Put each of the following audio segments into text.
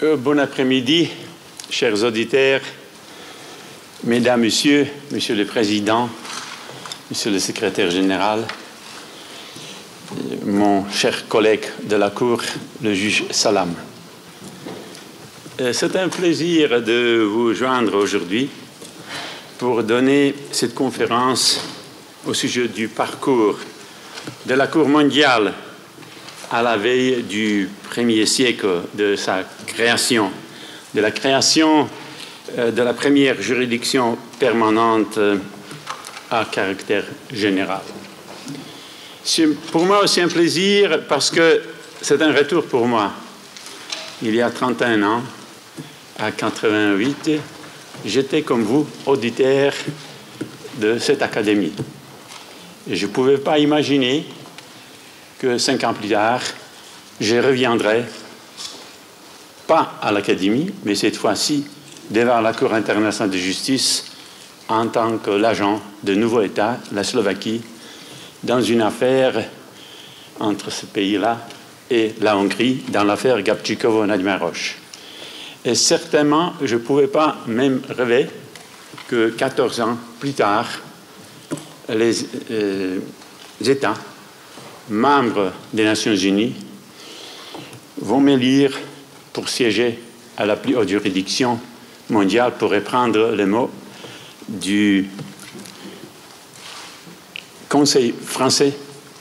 Bon après-midi, chers auditeurs, mesdames, messieurs, monsieur le Président, monsieur le Secrétaire général, mon cher collègue de la Cour, le juge Salam. C'est un plaisir de vous joindre aujourd'hui pour donner cette conférence au sujet du parcours de la Cour mondiale à la veille du premier siècle de sa création, de la création de la première juridiction permanente à caractère général. C'est pour moi aussi un plaisir parce que c'est un retour pour moi. Il y a 31 ans, à 88, j'étais comme vous, auditeur de cette académie. Et je ne pouvais pas imaginer que 5 ans plus tard, je reviendrai, pas à l'Académie, mais cette fois-ci devant la Cour internationale de justice en tant que l'agent de nouveau État, la Slovaquie, dans une affaire entre ce pays-là et la Hongrie, dans l'affaire Gabčíkovo-Nagymaros. Et certainement, je ne pouvais pas même rêver que 14 ans plus tard, les États membres des Nations Unies vont m'élire pour siéger à la plus haute juridiction mondiale, pour reprendre les mots du Conseil français,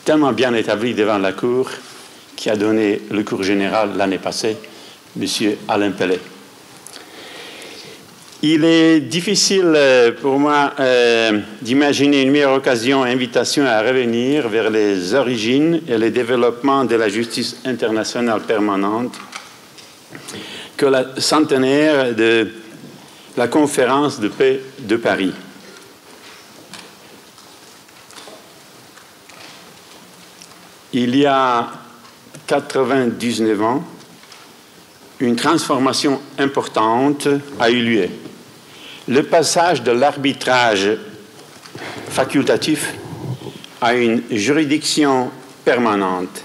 tellement bien établi devant la Cour, qui a donné le cours général l'année passée, M. Alain Pellet. Il est difficile pour moi d'imaginer une meilleure occasion et invitation à revenir vers les origines et le développement de la justice internationale permanente que la centenaire de la conférence de paix de Paris. Il y a 99 ans, une transformation importante a eu lieu. Le passage de l'arbitrage facultatif à une juridiction permanente.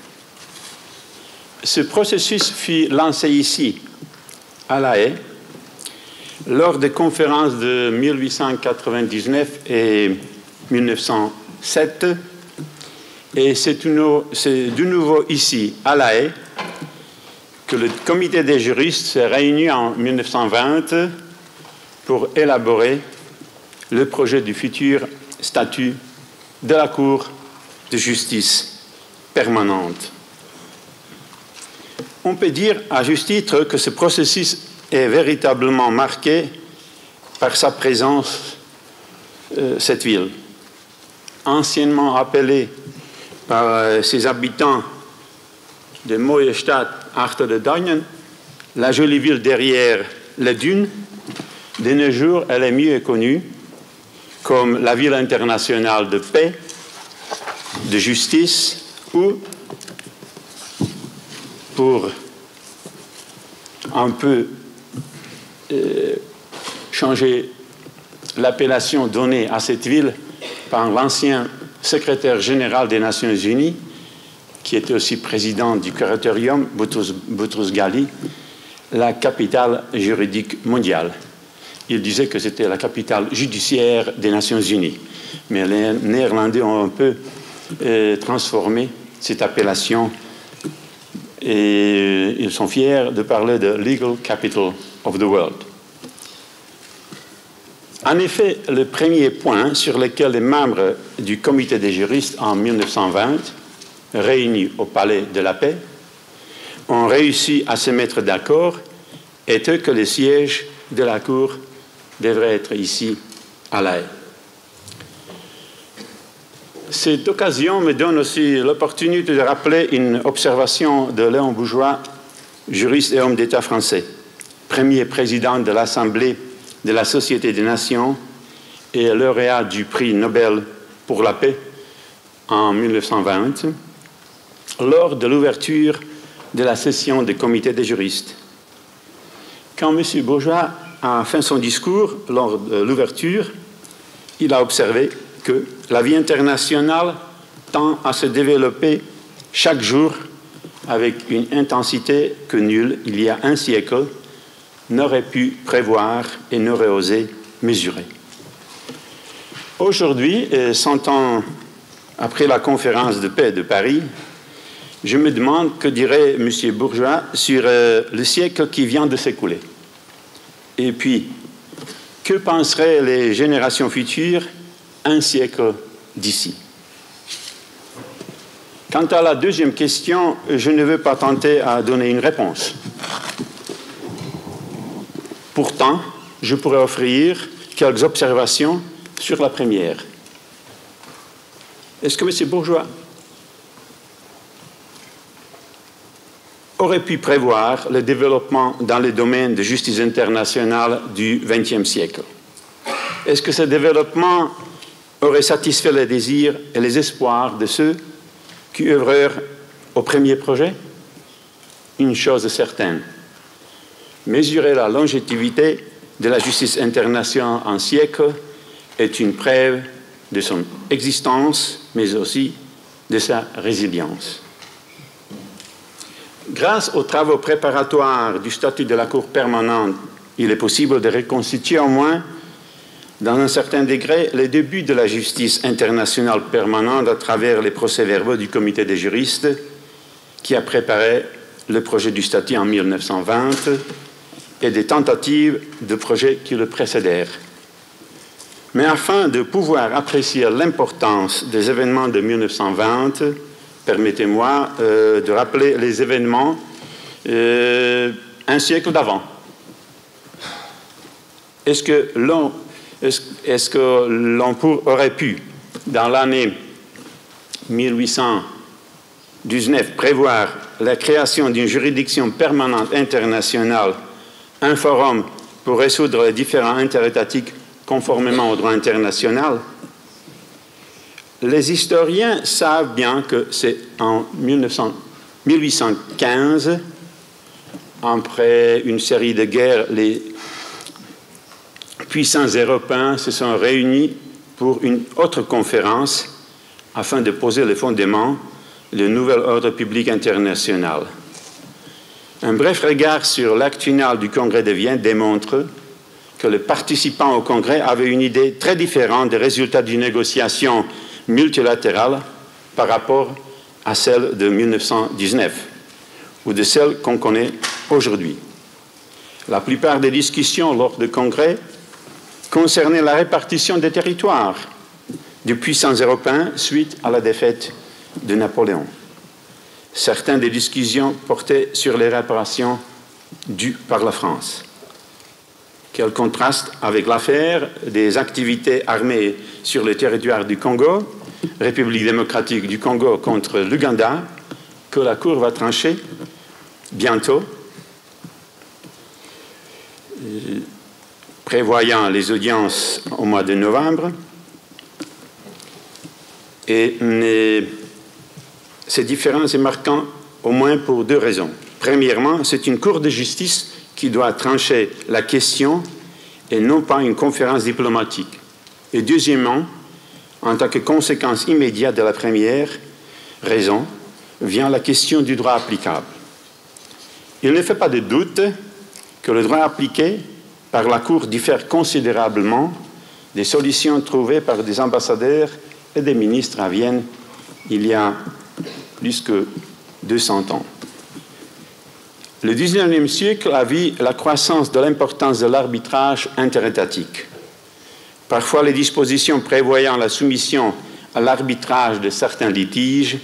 Ce processus fut lancé ici, à La Haye, lors des conférences de 1899 et 1907, et c'est de nouveau ici, à La Haye, que le comité des juristes s'est réuni en 1920 pour élaborer le projet du futur statut de la Cour de justice permanente. On peut dire à juste titre que ce processus est véritablement marqué par sa présence, cette ville, anciennement appelée par ses habitants de Mooie Stad achter de Duinen, la jolie ville derrière les dunes. De nos jours, elle est mieux connue comme la ville internationale de paix, de justice, ou, pour un peu changer l'appellation donnée à cette ville par l'ancien secrétaire général des Nations Unies, qui était aussi président du Curatorium, Boutros Ghali, la capitale juridique mondiale. Il disait que c'était la capitale judiciaire des Nations Unies. Mais les Néerlandais ont un peu transformé cette appellation et ils sont fiers de parler de Legal Capital of the World. En effet, le premier point sur lequel les membres du comité des juristes en 1920, réunis au Palais de la Paix, ont réussi à se mettre d'accord était que le siège de la Cour devrait être ici, à La Haye. Cette occasion me donne aussi l'opportunité de rappeler une observation de Léon Bourgeois, juriste et homme d'État français, premier président de l'Assemblée de la Société des Nations et lauréat du prix Nobel pour la paix en 1920, lors de l'ouverture de la session du comité des juristes. Quand M. Bourgeois a fait son discours lors de l'ouverture, il a observé que la vie internationale tend à se développer chaque jour avec une intensité que nulle, il y a un siècle, n'aurait pu prévoir et n'aurait osé mesurer. Aujourd'hui, 100 ans après la conférence de paix de Paris, je me demande que dirait M. Bourgeois sur le siècle qui vient de s'écouler. Et puis, que penseraient les générations futures un siècle d'ici? Quant à la deuxième question, je ne veux pas tenter à donner une réponse. Pourtant, je pourrais offrir quelques observations sur la première. Est-ce que M. Bourgeois aurait pu prévoir le développement dans le domaine de justice internationale du XXe siècle? Est-ce que ce développement aurait satisfait les désirs et les espoirs de ceux qui œuvrèrent au premier projet? Une chose est certaine, mesurer la longévité de la justice internationale en siècle est une preuve de son existence, mais aussi de sa résilience. Grâce aux travaux préparatoires du statut de la Cour permanente, il est possible de reconstituer au moins, dans un certain degré, les débuts de la justice internationale permanente à travers les procès-verbaux du comité des juristes qui a préparé le projet du statut en 1920 et des tentatives de projet qui le précédèrent. Mais afin de pouvoir apprécier l'importance des événements de 1920, permettez-moi de rappeler les événements un siècle d'avant. Est-ce que l'on aurait pu, dans l'année 1819, prévoir la création d'une juridiction permanente internationale, un forum pour résoudre les différends interétatiques conformément au droit international? Les historiens savent bien que c'est en 1815, après une série de guerres, les puissants européens se sont réunis pour une autre conférence afin de poser les fondements du nouvel ordre public international. Un bref regard sur l'acte final du Congrès de Vienne démontre que les participants au Congrès avaient une idée très différente des résultats d'une négociation multilatérale par rapport à celle de 1919 ou de celle qu'on connaît aujourd'hui. La plupart des discussions lors du Congrès concernaient la répartition des territoires des puissants européens suite à la défaite de Napoléon. Certaines des discussions portaient sur les réparations dues par la France. Quel contraste avec l'affaire des activités armées sur le territoire du Congo, République démocratique du Congo contre l'Ouganda, que la Cour va trancher bientôt, prévoyant les audiences au mois de novembre. Et ces différences est marquant au moins pour deux raisons. Premièrement, c'est une Cour de justice qui doit trancher la question et non pas une conférence diplomatique. Et deuxièmement, en tant que conséquence immédiate de la première raison, vient la question du droit applicable. Il ne fait pas de doute que le droit appliqué par la Cour diffère considérablement des solutions trouvées par des ambassadeurs et des ministres à Vienne il y a plus que 200 ans. Le XIXe siècle a vu la croissance de l'importance de l'arbitrage interétatique. Parfois, les dispositions prévoyant la soumission à l'arbitrage de certains litiges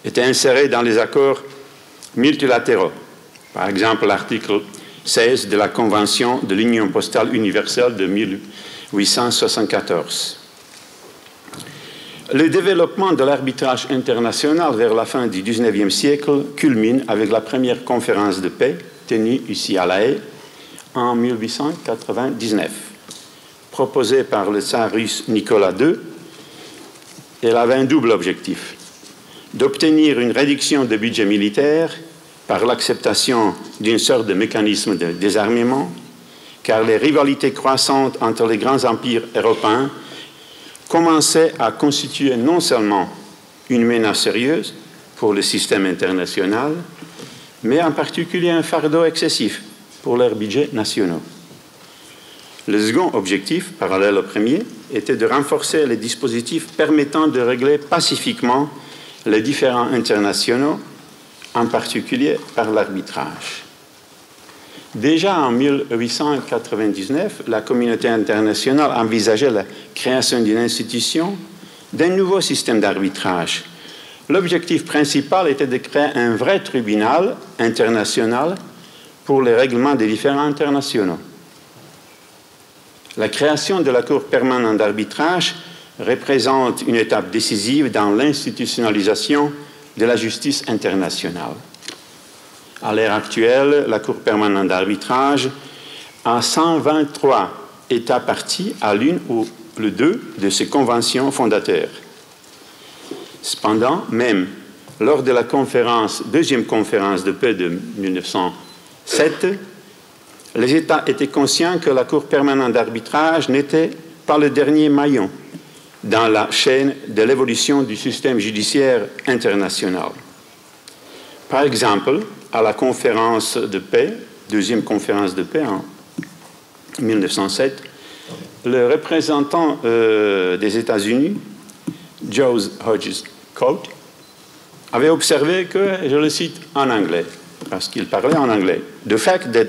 étaient insérées dans les accords multilatéraux. Par exemple, l'article 16 de la Convention de l'Union postale universelle de 1874. Le développement de l'arbitrage international vers la fin du XIXe siècle culmine avec la première conférence de paix tenue ici à La Haye en 1899, proposée par le tsar russe Nicolas II. Elle avait un double objectif: d'obtenir une réduction de budget militaire par l'acceptation d'une sorte de mécanisme de désarmement, car les rivalités croissantes entre les grands empires européens commençait à constituer non seulement une menace sérieuse pour le système international, mais en particulier un fardeau excessif pour leurs budgets nationaux. Le second objectif, parallèle au premier, était de renforcer les dispositifs permettant de régler pacifiquement les différends internationaux, en particulier par l'arbitrage. Déjà en 1899, la communauté internationale envisageait la création d'une institution, d'un nouveau système d'arbitrage. L'objectif principal était de créer un vrai tribunal international pour les règlements des différends internationaux. La création de la Cour permanente d'arbitrage représente une étape décisive dans l'institutionnalisation de la justice internationale. À l'ère actuelle, la Cour permanente d'arbitrage a 123 États partis à l'une ou les deux de ses conventions fondateurs. Cependant, même lors de la deuxième conférence de paix de 1907, les États étaient conscients que la Cour permanente d'arbitrage n'était pas le dernier maillon dans la chaîne de l'évolution du système judiciaire international. Par exemple, à la conférence de paix, deuxième conférence de paix en 1907, le représentant des États-Unis, Joseph Hodges Colt, avait observé que, je le cite en anglais, parce qu'il parlait en anglais, « The fact that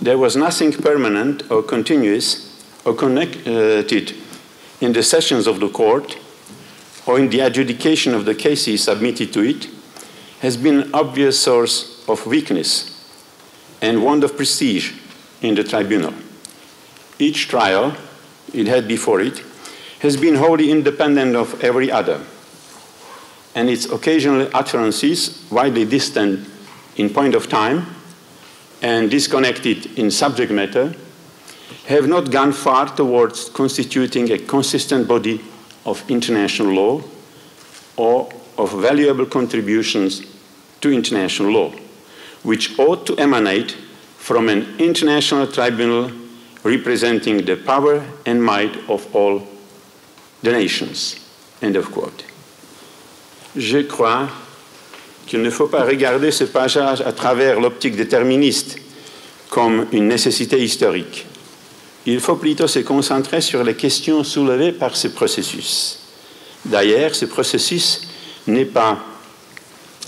there was nothing permanent or continuous or connected in the sessions of the court or in the adjudication of the cases submitted to it has been an obvious source of weakness and want of prestige in the tribunal. Each trial it had before it has been wholly independent of every other, and its occasional utterances, widely distant in point of time and disconnected in subject matter, have not gone far towards constituting a consistent body of international law or of valuable contributions to international law, which ought to emanate from an international tribunal representing the power and might of all the nations." End of quote. Je crois qu'il ne faut pas regarder ce passage à travers l'optique déterministe comme une nécessité historique. Il faut plutôt se concentrer sur les questions soulevées par ce processus. D'ailleurs, ce processus n'est pas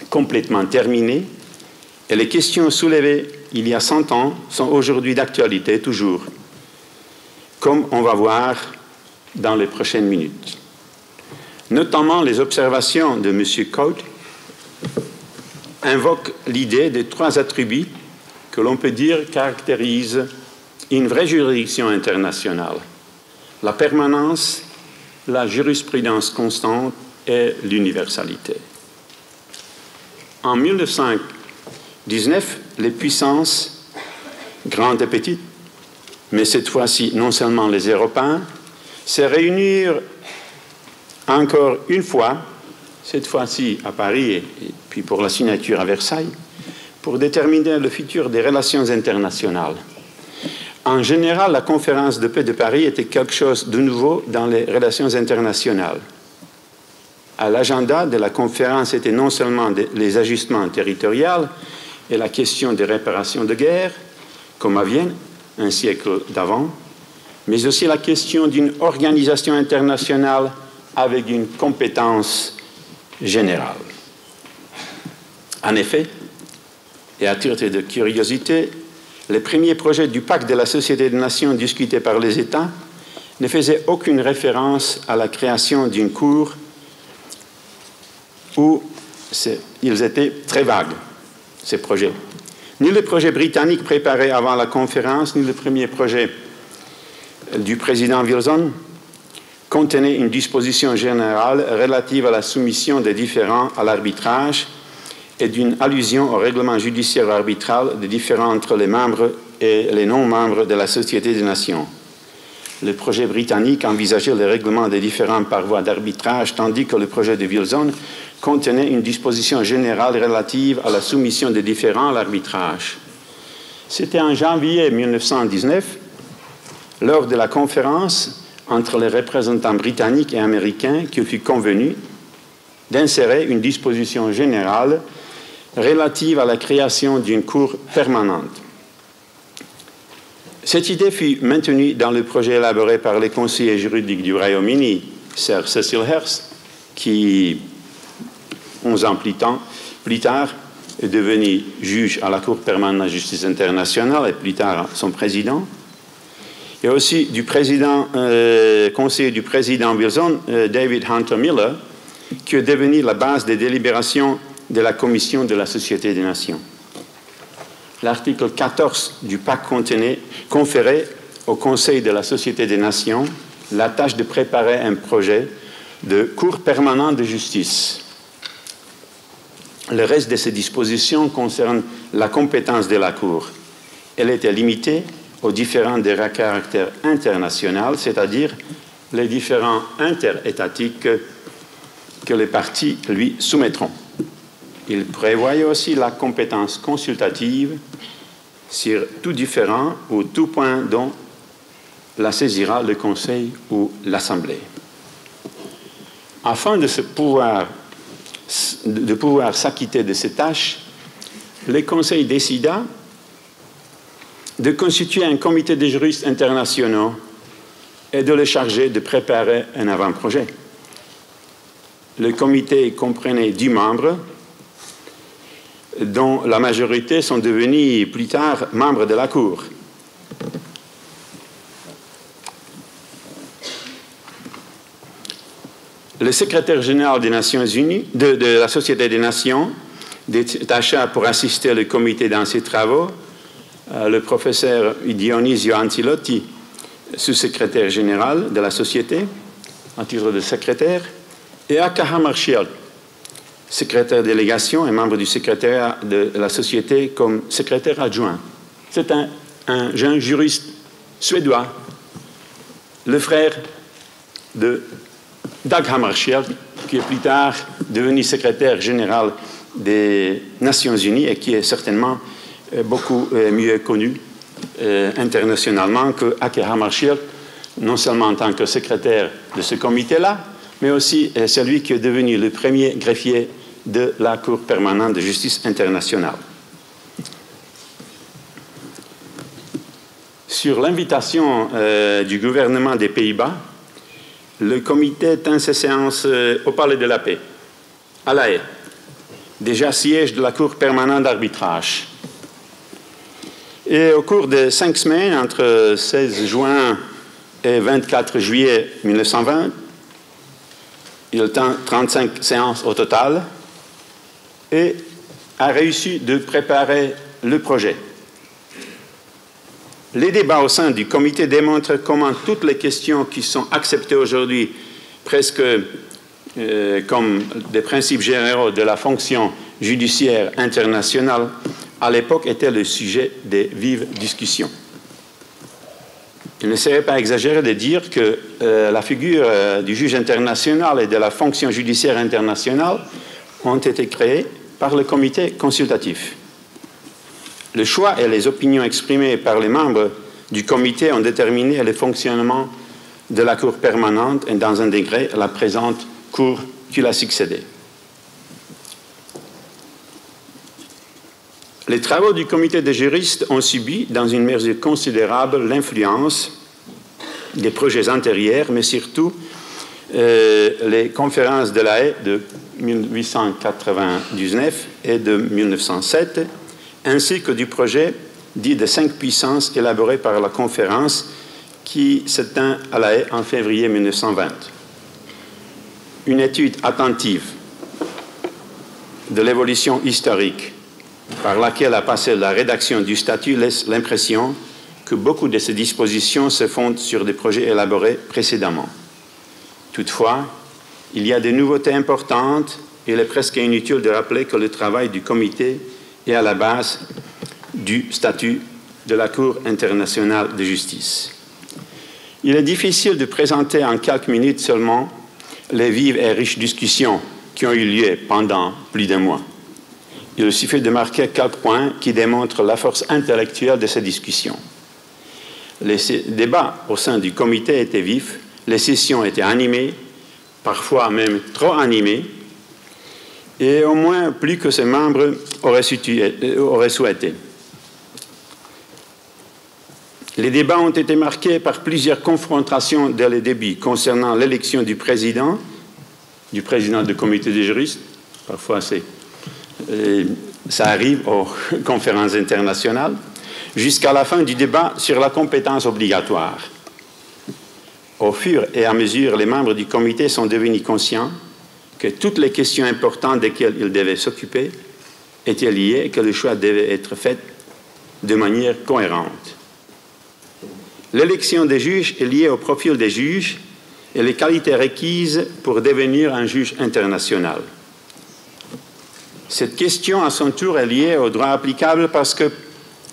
complètement terminé et les questions soulevées il y a 100 ans sont aujourd'hui d'actualité toujours, comme on va voir dans les prochaines minutes. Notamment, les observations de M. Cote invoquent l'idée des 3 attributs que l'on peut dire caractérisent une vraie juridiction internationale: la permanence, la jurisprudence constante et l'universalité. En 1919, les puissances, grandes et petites, mais cette fois-ci non seulement les Européens, se réunirent encore une fois, cette fois-ci à Paris et puis pour la signature à Versailles, pour déterminer le futur des relations internationales. En général, la conférence de paix de Paris était quelque chose de nouveau dans les relations internationales. À l'agenda de la conférence étaient non seulement les ajustements territoriaux et la question des réparations de guerre, comme à Vienne, un siècle d'avant, mais aussi la question d'une organisation internationale avec une compétence générale. En effet, et à titre de curiosité, les premiers projets du pacte de la Société des Nations discutés par les États ne faisaient aucune référence à la création d'une cour où ils étaient très vagues, ces projets. Ni le projet britannique préparé avant la conférence, ni le premier projet du président Wilson contenait une disposition générale relative à la soumission des différends à l'arbitrage et d'une allusion au règlement judiciaire arbitral des différends entre les membres et les non-membres de la Société des Nations. Le projet britannique envisageait le règlement des différends par voie d'arbitrage, tandis que le projet de Wilson contenait une disposition générale relative à la soumission des différends à l'arbitrage. C'était en janvier 1919, lors de la conférence entre les représentants britanniques et américains, qu'il fut convenu d'insérer une disposition générale relative à la création d'une cour permanente. Cette idée fut maintenue dans le projet élaboré par les conseillers juridiques du Royaume-Uni, Sir Cecil Hurst, qui, 11 ans plus tard, est devenu juge à la Cour permanente de la justice internationale et plus tard son président, et aussi du conseiller du président Wilson, David Hunter Miller, qui est devenu la base des délibérations de la Commission de la Société des Nations. L'article 14 du pacte conférait au Conseil de la Société des Nations la tâche de préparer un projet de Cour permanente de justice. Le reste de ces dispositions concerne la compétence de la Cour. Elle était limitée aux différents des caractères international, c'est-à-dire les différents interétatiques que les parties lui soumettront. Il prévoyait aussi la compétence consultative sur tout différend ou tout point dont la saisira le Conseil ou l'Assemblée. Afin de pouvoir s'acquitter de ces tâches, le Conseil décida de constituer un comité de juristes internationaux et de le charger de préparer un avant-projet. Le comité comprenait 10 membres, dont la majorité sont devenus plus tard membres de la Cour. Le secrétaire général des Nations Unies, de la Société des Nations, détacha pour assister le comité dans ses travaux le professeur Dionisio Ancelotti, sous-secrétaire général de la Société, en titre de secrétaire, et Aka Hammarskjöld, secrétaire de délégation et membre du secrétariat de la Société comme secrétaire adjoint. C'est un jeune juriste suédois, le frère de Dag Hammarskjöld, qui est plus tard devenu secrétaire général des Nations Unies et qui est certainement beaucoup mieux connu internationalement que Aka Hammarskjöld, non seulement en tant que secrétaire de ce comité-là, mais aussi celui qui est devenu le premier greffier de la Cour permanente de justice internationale. Sur l'invitation du gouvernement des Pays-Bas, le comité tint ses séances au Palais de la Paix, à La Haye, déjà siège de la Cour permanente d'arbitrage. Et au cours de 5 semaines, entre 16 juin et 24 juillet 1920, il tint 35 séances au total et a réussi de préparer le projet. Les débats au sein du comité démontrent comment toutes les questions qui sont acceptées aujourd'hui presque comme des principes généraux de la fonction judiciaire internationale à l'époque étaient le sujet des vives discussions. Il ne serait pas exagéré de dire que la figure du juge international et de la fonction judiciaire internationale ont été créées par le comité consultatif. Le choix et les opinions exprimées par les membres du comité ont déterminé le fonctionnement de la Cour permanente et, dans un degré, la présente Cour qui l'a succédé. Les travaux du comité des juristes ont subi, dans une mesure considérable, l'influence des projets antérieurs, mais surtout les conférences de La Haye de 1899 et de 1907, ainsi que du projet dit de 5 puissances élaboré par la conférence qui se tint à La Haye en février 1920. Une étude attentive de l'évolution historique par laquelle a passé la rédaction du statut laisse l'impression que beaucoup de ces dispositions se fondent sur des projets élaborés précédemment. Toutefois, il y a des nouveautés importantes et il est presque inutile de rappeler que le travail du comité est à la base du statut de la Cour internationale de justice. Il est difficile de présenter en quelques minutes seulement les vives et riches discussions qui ont eu lieu pendant plus d'un mois. Il suffit de marquer quelques points qui démontrent la force intellectuelle de ces discussions. Les débats au sein du comité étaient vifs, les sessions étaient animées, parfois même trop animées, et au moins plus que ses membres auraient souhaité. Les débats ont été marqués par plusieurs confrontations dès le début concernant l'élection du président du comité des juristes. Parfois, ça arrive aux conférences internationales, jusqu'à la fin du débat sur la compétence obligatoire. Au fur et à mesure, les membres du comité sont devenus conscients que toutes les questions importantes desquelles ils devaient s'occuper étaient liées et que le choix devait être fait de manière cohérente. L'élection des juges est liée au profil des juges et les qualités requises pour devenir un juge international. Cette question, à son tour, est liée au droit applicable parce que,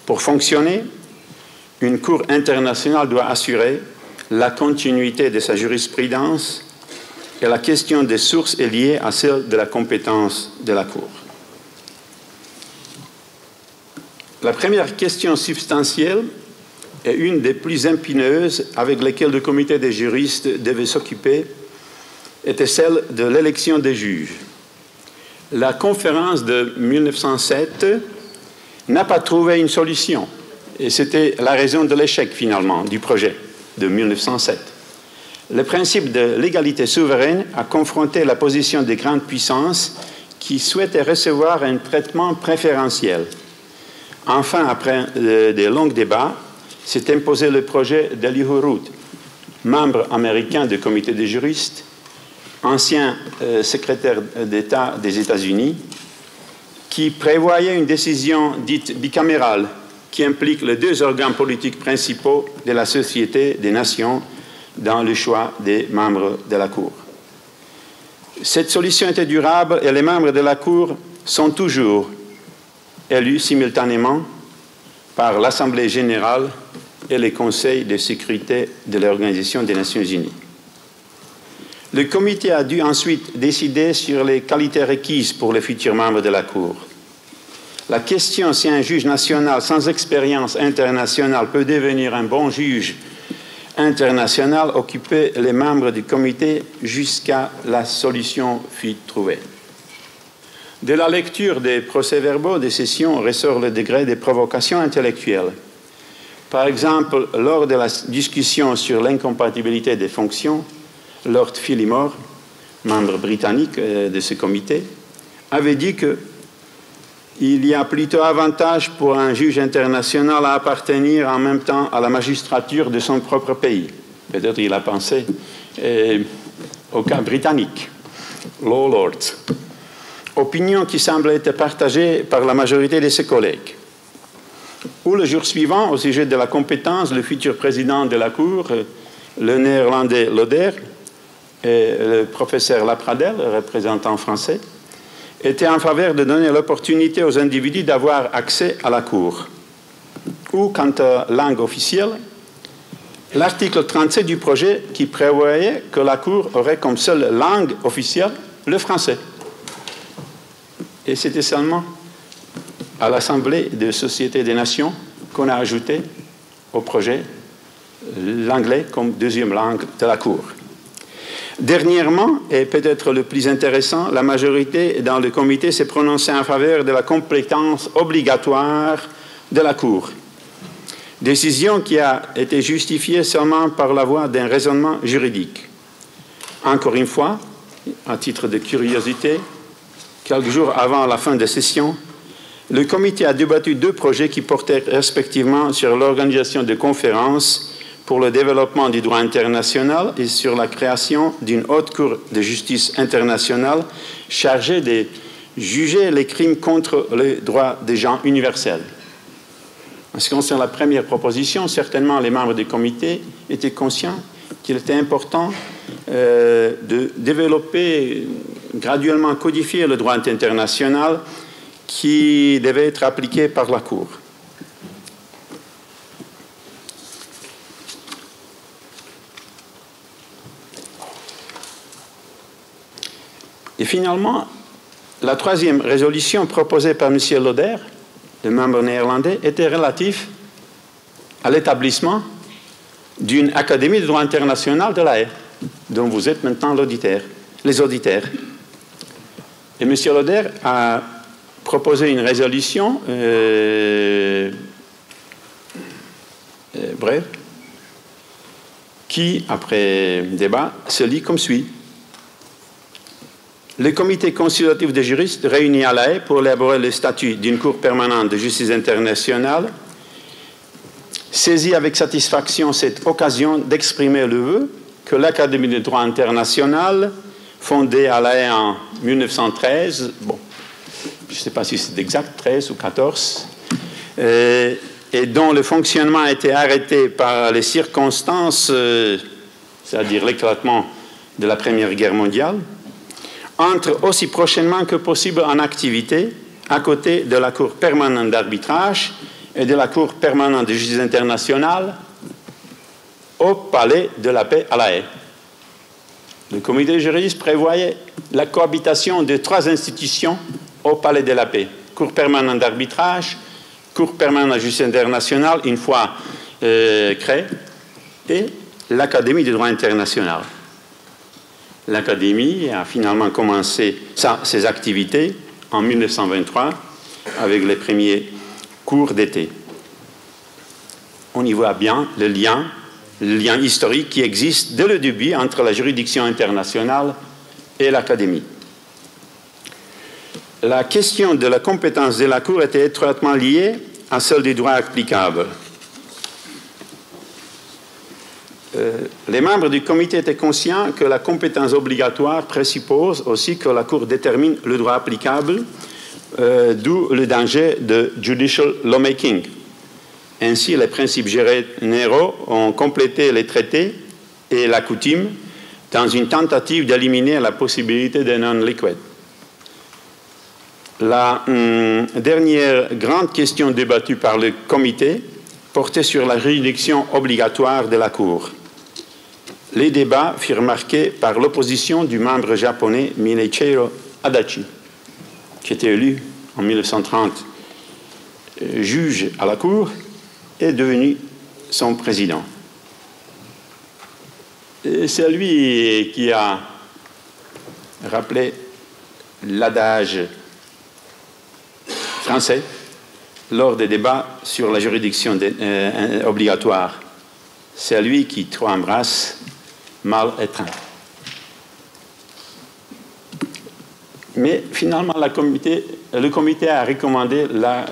pour fonctionner, une cour internationale doit assurer la continuité de sa jurisprudence et la question des sources est liée à celle de la compétence de la Cour. La première question substantielle est une des plus épineuses avec lesquelles le comité des juristes devait s'occuper, était celle de l'élection des juges. La conférence de 1907 n'a pas trouvé une solution, et c'était la raison de l'échec finalement du projet de 1907. Le principe de l'égalité souveraine a confronté la position des grandes puissances qui souhaitaient recevoir un traitement préférentiel. Enfin, après de longs débats, s'est imposé le projet d'Elihu Root, membre américain du comité des juristes, ancien secrétaire d'État des États-Unis, qui prévoyait une décision dite bicamérale qui implique les deux organes politiques principaux de la Société des Nations dans le choix des membres de la Cour. Cette solution était durable et les membres de la Cour sont toujours élus simultanément par l'Assemblée générale et les conseils de sécurité de l'Organisation des Nations unies. Le comité a dû ensuite décider sur les qualités requises pour les futurs membres de la Cour. La question si un juge national sans expérience internationale peut devenir un bon juge international occupait les membres du comité jusqu'à la solution fut trouvée. De la lecture des procès-verbaux des sessions ressort le degré de provocation intellectuelle. Par exemple, lors de la discussion sur l'incompatibilité des fonctions, Lord Phillimore, membre britannique de ce comité, avait dit qu'il y a plutôt avantage pour un juge international à appartenir en même temps à la magistrature de son propre pays. Peut-être il a pensé au cas britannique, Law Lords. Opinion qui semble être partagée par la majorité de ses collègues. Ou le jour suivant, au sujet de la compétence, le futur président de la Cour, le néerlandais Loder et le professeur Lapradel, représentant français, étaient en faveur de donner l'opportunité aux individus d'avoir accès à la Cour. Ou, quant à la langue officielle, l'article 37 du projet qui prévoyait que la Cour aurait comme seule langue officielle le français. Et c'était seulement à l'Assemblée de Société des Nations qu'on a ajouté au projet l'anglais comme deuxième langue de la Cour. Dernièrement, et peut-être le plus intéressant, la majorité dans le comité s'est prononcée en faveur de la compétence obligatoire de la Cour. Décision qui a été justifiée seulement par la voie d'un raisonnement juridique. Encore une fois, à titre de curiosité, quelques jours avant la fin de session, le comité a débattu deux projets qui portaient respectivement sur l'organisation de conférences pour le développement du droit international et sur la création d'une haute cour de justice internationale chargée de juger les crimes contre les droits des gens universels. En ce qui concerne la première proposition, certainement les membres du comité étaient conscients qu'il était important de développer, graduellement codifier le droit international qui devait être appliqué par la Cour. Et finalement, la troisième résolution proposée par M. Loder, le membre néerlandais, était relative à l'établissement d'une académie de droit international de la Haye, dont vous êtes maintenant les auditeurs. Et M. Loder a proposé une résolution brève, qui, après débat, se lit comme suit. Le comité consultatif des juristes réuni à La Haye pour élaborer le statut d'une Cour permanente de justice internationale saisit avec satisfaction cette occasion d'exprimer le vœu que l'Académie de droit international, fondée à La Haye en 1913, bon, je ne sais pas si c'est exact, 13 ou 14, et dont le fonctionnement a été arrêté par les circonstances, c'est-à-dire l'éclatement de la Première Guerre mondiale, entre aussi prochainement que possible en activité à côté de la Cour permanente d'arbitrage et de la Cour permanente de justice internationale au Palais de la Paix à La Haye. Le comité juriste prévoyait la cohabitation de 3 institutions au Palais de la Paix. Cour permanente d'arbitrage, Cour permanente de justice internationale, une fois créée, et l'Académie de droit international. L'Académie a finalement commencé ses activités en 1923 avec les premiers cours d'été. On y voit bien le lien historique qui existe dès le début entre la juridiction internationale et l'Académie. La question de la compétence de la Cour était étroitement liée à celle du droit applicable. Les membres du comité étaient conscients que la compétence obligatoire présuppose aussi que la Cour détermine le droit applicable, d'où le danger de judicial lawmaking. Ainsi, les principes généraux ont complété les traités et la coutume dans une tentative d'éliminer la possibilité de non-liquid. La dernière grande question débattue par le comité portait sur la juridiction obligatoire de la Cour. Les débats furent marqués par l'opposition du membre japonais Mineichiro Adachi, qui était élu en 1930 juge à la Cour et devenu son président. C'est lui qui a rappelé l'adage français lors des débats sur la juridiction obligatoire. C'est lui qui trop embrasse, mal étreint. Mais finalement, le comité a recommandé la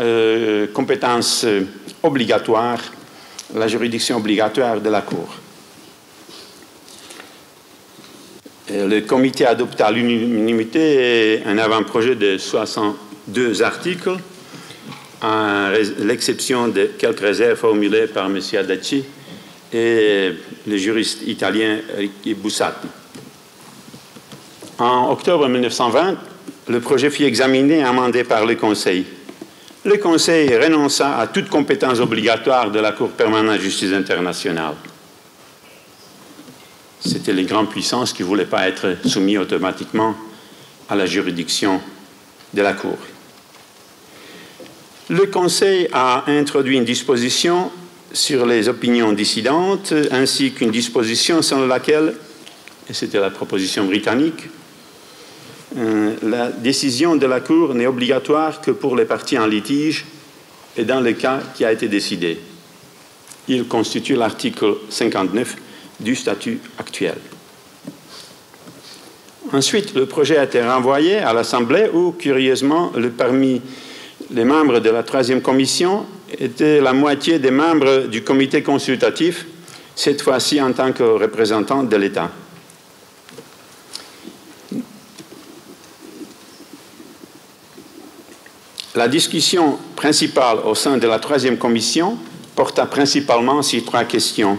compétence obligatoire, la juridiction obligatoire de la Cour. Le comité adopta à l'unanimité un avant-projet de 62 articles, à l'exception de quelques réserves formulées par M. Adachi et le juriste italien Bussati. En octobre 1920, le projet fut examiné et amendé par le Conseil. Le Conseil renonça à toute compétence obligatoire de la Cour permanente de justice internationale. C'était les grandes puissances qui ne voulaient pas être soumises automatiquement à la juridiction de la Cour. Le Conseil a introduit une disposition sur les opinions dissidentes, ainsi qu'une disposition selon laquelle, et c'était la proposition britannique, la décision de la Cour n'est obligatoire que pour les parties en litige et dans le cas qui a été décidé. Il constitue l'article 59 du statut actuel. Ensuite, le projet a été renvoyé à l'Assemblée où, curieusement, parmi les membres de la 3e commission était la moitié des membres du comité consultatif, cette fois-ci en tant que représentants de l'État. La discussion principale au sein de la 3e commission porta principalement sur 3 questions: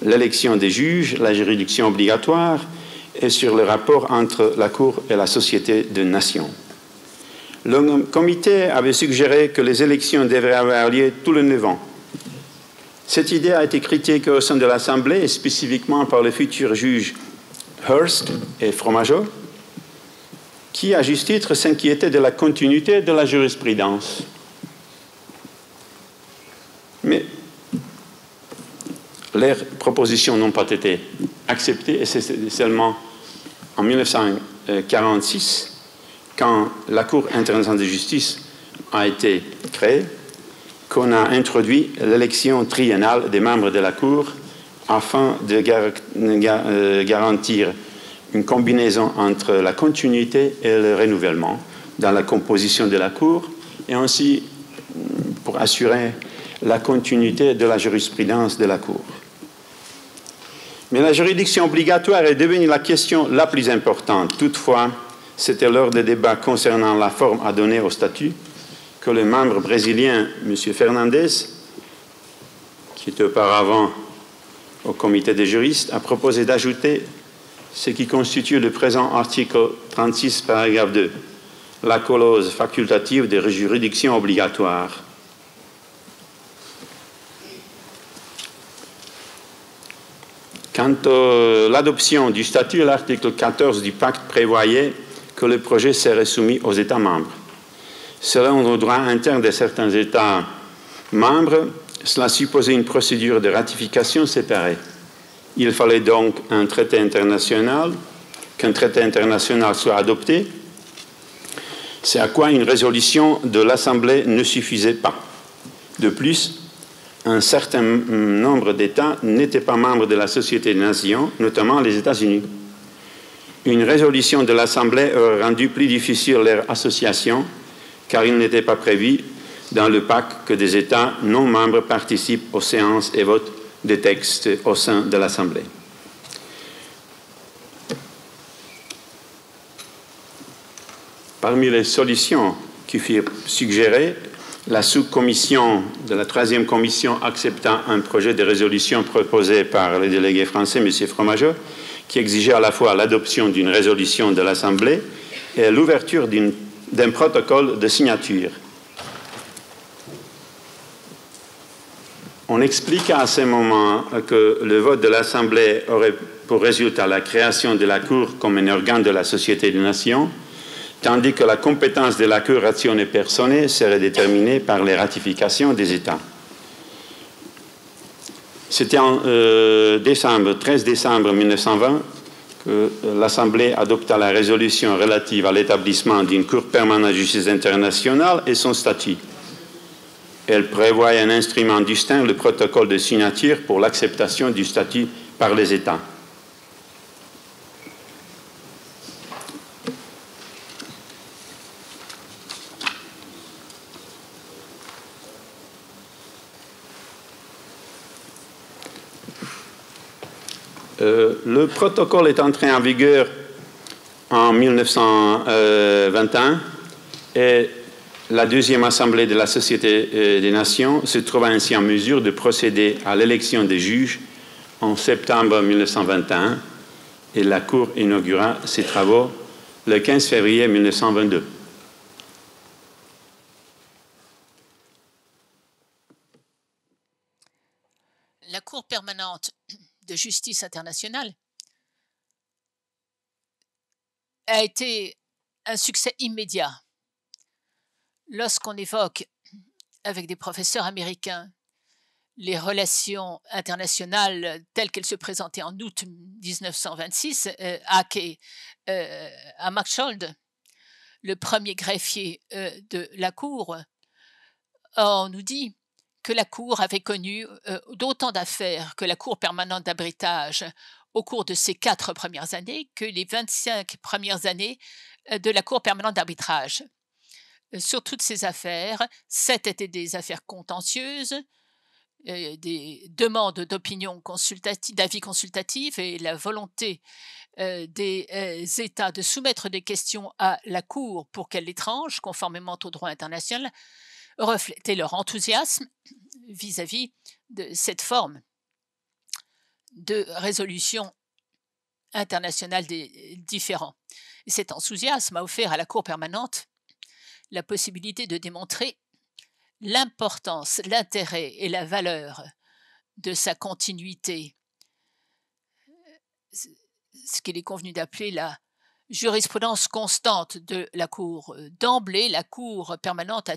l'élection des juges, la juridiction obligatoire et sur le rapport entre la Cour et la Société de Nations. Le comité avait suggéré que les élections devraient avoir lieu tous les 9 ans. Cette idée a été critiquée au sein de l'Assemblée, et spécifiquement par les futurs juges Hearst et Fromageau, qui, à juste titre, s'inquiétaient de la continuité de la jurisprudence. Mais leurs propositions n'ont pas été acceptées, et c'est seulement en 1946, quand la Cour internationale de justice a été créée, qu'on a introduit l'élection triennale des membres de la Cour afin de garantir une combinaison entre la continuité et le renouvellement dans la composition de la Cour et ainsi pour assurer la continuité de la jurisprudence de la Cour. Mais la juridiction obligatoire est devenue la question la plus importante. Toutefois, c'était lors des débats concernant la forme à donner au statut que le membre brésilien, M. Fernandes, qui était auparavant au comité des juristes, a proposé d'ajouter ce qui constitue le présent article 36, paragraphe 2, la clause facultative de juridiction obligatoire. Quant à l'adoption du statut, l'article 14 du pacte prévoyait que le projet serait soumis aux États membres. Selon le droit interne de certains États membres, cela supposait une procédure de ratification séparée. Il fallait donc qu'un traité international soit adopté, c'est à quoi une résolution de l'Assemblée ne suffisait pas. De plus, un certain nombre d'États n'étaient pas membres de la Société des Nations, notamment les États-Unis. Une résolution de l'Assemblée aurait rendu plus difficile leur association, car il n'était pas prévu dans le pacte que des États non membres participent aux séances et votent des textes au sein de l'Assemblée. Parmi les solutions qui furent suggérées, la sous-commission de la troisième commission accepta un projet de résolution proposé par le délégué français, M. Fromageau, qui exigeait à la fois l'adoption d'une résolution de l'Assemblée et l'ouverture d'un protocole de signature. On expliqua à ce moment que le vote de l'Assemblée aurait pour résultat la création de la Cour comme un organe de la Société des Nations, tandis que la compétence de la Cour rationnée personnée serait déterminée par les ratifications des États. C'était en 13 décembre 1920 que l'Assemblée adopta la résolution relative à l'établissement d'une Cour permanente de justice internationale et son statut. Elle prévoyait un instrument distinct, le protocole de signature pour l'acceptation du statut par les États. Le protocole est entré en vigueur en 1921 et la deuxième assemblée de la Société des Nations se trouva ainsi en mesure de procéder à l'élection des juges en septembre 1921 et la Cour inaugura ses travaux le 15 février 1922. La Cour permanente de justice internationale a été un succès immédiat. Lorsqu'on évoque avec des professeurs américains les relations internationales telles qu'elles se présentaient en août 1926 à Markshold, le premier greffier de la Cour, on nous dit que la Cour avait connu d'autant d'affaires que la Cour permanente d'arbitrage au cours de ces 4 premières années que les 25 premières années de la Cour permanente d'arbitrage. Sur toutes ces affaires, 7 étaient des affaires contentieuses, des demandes d'opinion consultative, d'avis consultatifs et la volonté des États de soumettre des questions à la Cour pour qu'elle les tranche, conformément au droit international, reflétait leur enthousiasme vis-à-vis de cette forme de résolution internationale des différends. Et cet enthousiasme a offert à la Cour permanente la possibilité de démontrer l'importance, l'intérêt et la valeur de sa continuité, ce qu'il est convenu d'appeler la jurisprudence constante de la Cour. D'emblée, la Cour permanente a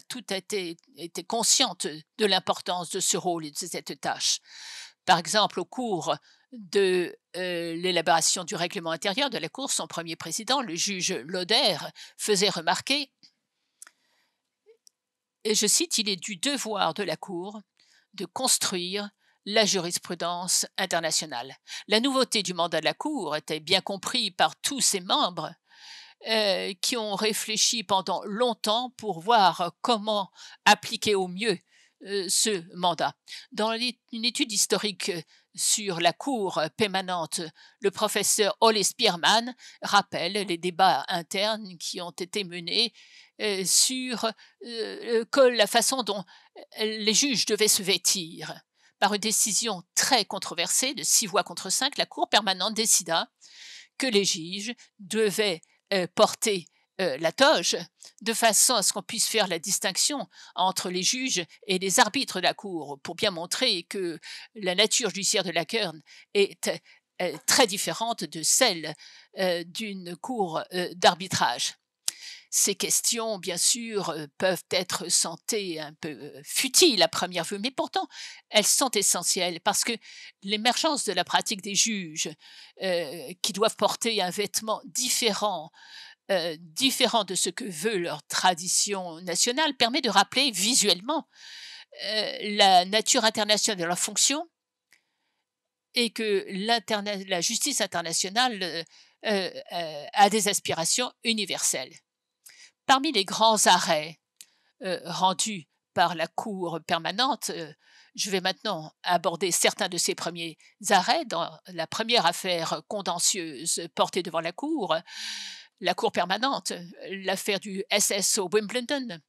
été consciente de l'importance de ce rôle et de cette tâche. Par exemple, au cours de l'élaboration du règlement intérieur de la Cour, son premier président, le juge Lauder, faisait remarquer Et je cite, il est du devoir de la Cour de construire la jurisprudence internationale. La nouveauté du mandat de la Cour était bien comprise par tous ses membres qui ont réfléchi pendant longtemps pour voir comment appliquer au mieux ce mandat. Dans une étude historique sur la Cour permanente, le professeur Ole Spearman rappelle les débats internes qui ont été menés sur la façon dont les juges devaient se vêtir. Par une décision très controversée de 6 voix contre 5, la Cour permanente décida que les juges devaient porter la toge de façon à ce qu'on puisse faire la distinction entre les juges et les arbitres de la Cour pour bien montrer que la nature judiciaire de la Cour est très différente de celle d'une cour d'arbitrage. Ces questions, bien sûr, peuvent être sentées un peu futiles à première vue, mais pourtant, elles sont essentielles parce que l'émergence de la pratique des juges qui doivent porter un vêtement différent de ce que veut leur tradition nationale permet de rappeler visuellement la nature internationale de leur fonction et que la justice internationale a des aspirations universelles. Parmi les grands arrêts rendus par la Cour permanente, je vais maintenant aborder certains de ces premiers arrêts. Dans la première affaire contentieuse portée devant la Cour permanente, l'affaire du SSO Wimbledon,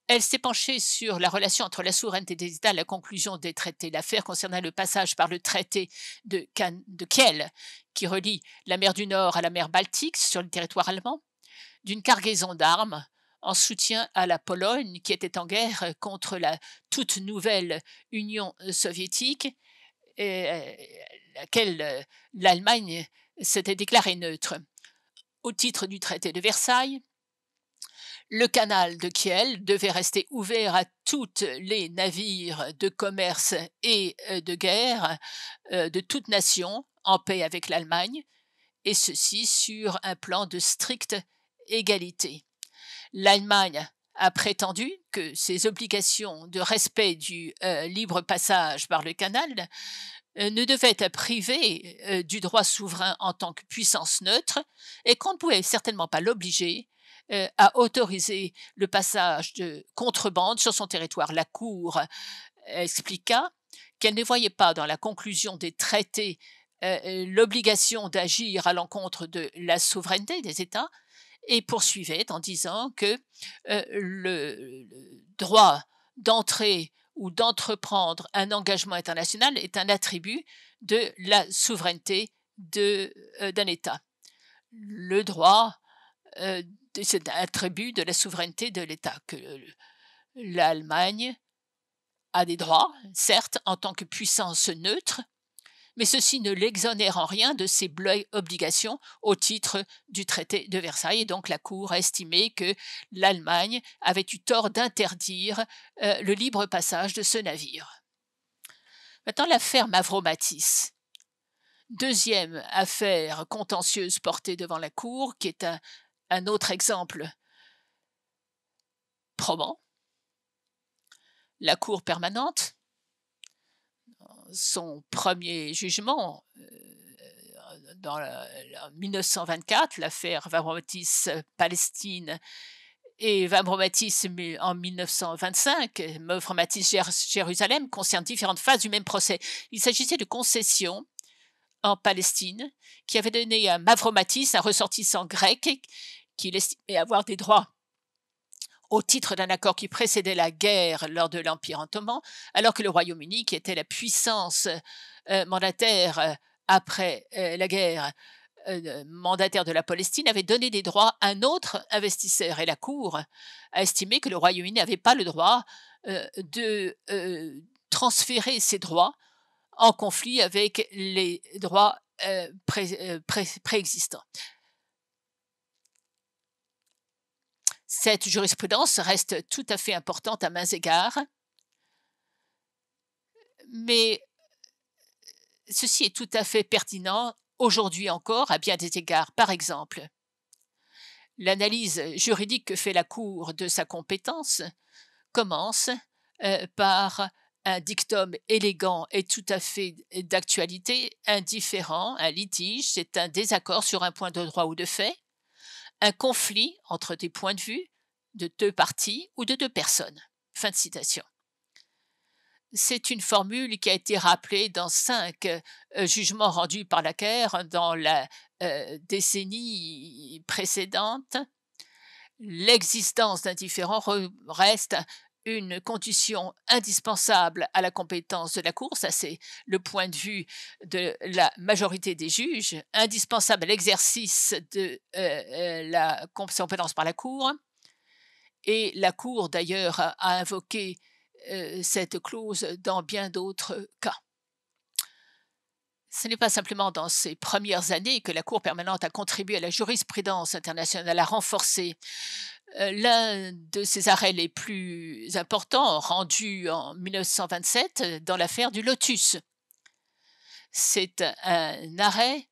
elle s'est penchée sur la relation entre la souveraineté des États et la conclusion des traités. L'affaire concernait le passage par le traité de Kiel, qui relie la mer du Nord à la mer Baltique sur le territoire allemand, d'une cargaison d'armes en soutien à la Pologne qui était en guerre contre la toute nouvelle Union soviétique, laquelle l'Allemagne s'était déclarée neutre. Au titre du traité de Versailles, le canal de Kiel devait rester ouvert à tous les navires de commerce et de guerre de toute nation en paix avec l'Allemagne, et ceci sur un plan de stricte égalité. L'Allemagne a prétendu que ses obligations de respect du libre passage par le canal ne devaient être privées du droit souverain en tant que puissance neutre et qu'on ne pouvait certainement pas l'obliger à autoriser le passage de contrebande sur son territoire. La Cour expliqua qu'elle ne voyait pas dans la conclusion des traités l'obligation d'agir à l'encontre de la souveraineté des États et poursuivait en disant que le droit d'entrer ou d'entreprendre un engagement international est un attribut de la souveraineté d'un État. Le droit, c'est un attribut de la souveraineté de l'État, que l'Allemagne a des droits, certes, en tant que puissance neutre, mais ceci ne l'exonère en rien de ses obligations au titre du traité de Versailles. Et donc la Cour a estimé que l'Allemagne avait eu tort d'interdire le libre passage de ce navire. Maintenant, l'affaire Mavromatis. Deuxième affaire contentieuse portée devant la Cour, qui est un autre exemple probant. La Cour permanente, son premier jugement en 1924, l'affaire Mavromatis-Palestine et Mavromatis en 1925, Mavromatis-Jérusalem, concernent différentes phases du même procès. Il s'agissait de concessions en Palestine qui avaient donné à Mavromatis, un ressortissant grec, qu'il estimait avoir des droits au titre d'un accord qui précédait la guerre lors de l'Empire ottoman, alors que le Royaume-Uni, qui était la puissance mandataire après la guerre, mandataire de la Palestine, avait donné des droits à un autre investisseur. Et la Cour a estimé que le Royaume-Uni n'avait pas le droit de transférer ses droits en conflit avec les droits préexistants. Cette jurisprudence reste tout à fait importante à maints égards, mais ceci est tout à fait pertinent aujourd'hui encore à bien des égards. Par exemple, l'analyse juridique que fait la Cour de sa compétence commence par un dictum élégant et tout à fait d'actualité, indifférent, un litige, c'est un désaccord sur un point de droit ou de fait, un conflit entre des points de vue de deux parties ou de deux personnes. Fin de citation. C'est une formule qui a été rappelée dans 5 jugements rendus par la Caire dans la décennie précédente. L'existence d'un différend reste une condition indispensable à la compétence de la Cour, ça c'est le point de vue de la majorité des juges, indispensable à l'exercice de la compétence par la Cour. Et la Cour d'ailleurs a invoqué cette clause dans bien d'autres cas. Ce n'est pas simplement dans ces premières années que la Cour permanente a contribué à la jurisprudence internationale, à renforcer. L'un de ses arrêts les plus importants, rendu en 1927 dans l'affaire du Lotus. C'est un arrêt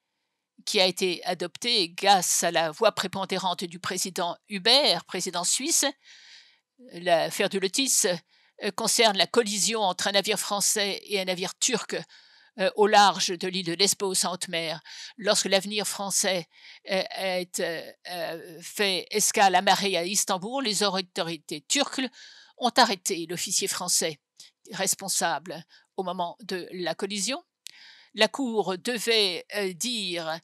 qui a été adopté grâce à la voix prépondérante du président Hubert, président suisse. L'affaire du Lotus concerne la collision entre un navire français et un navire turc au large de l'île de Lesbos en haute mer. Lorsque l'avenir français fait escale amarrée à Istanbul, les autorités turques ont arrêté l'officier français responsable au moment de la collision. La Cour devait dire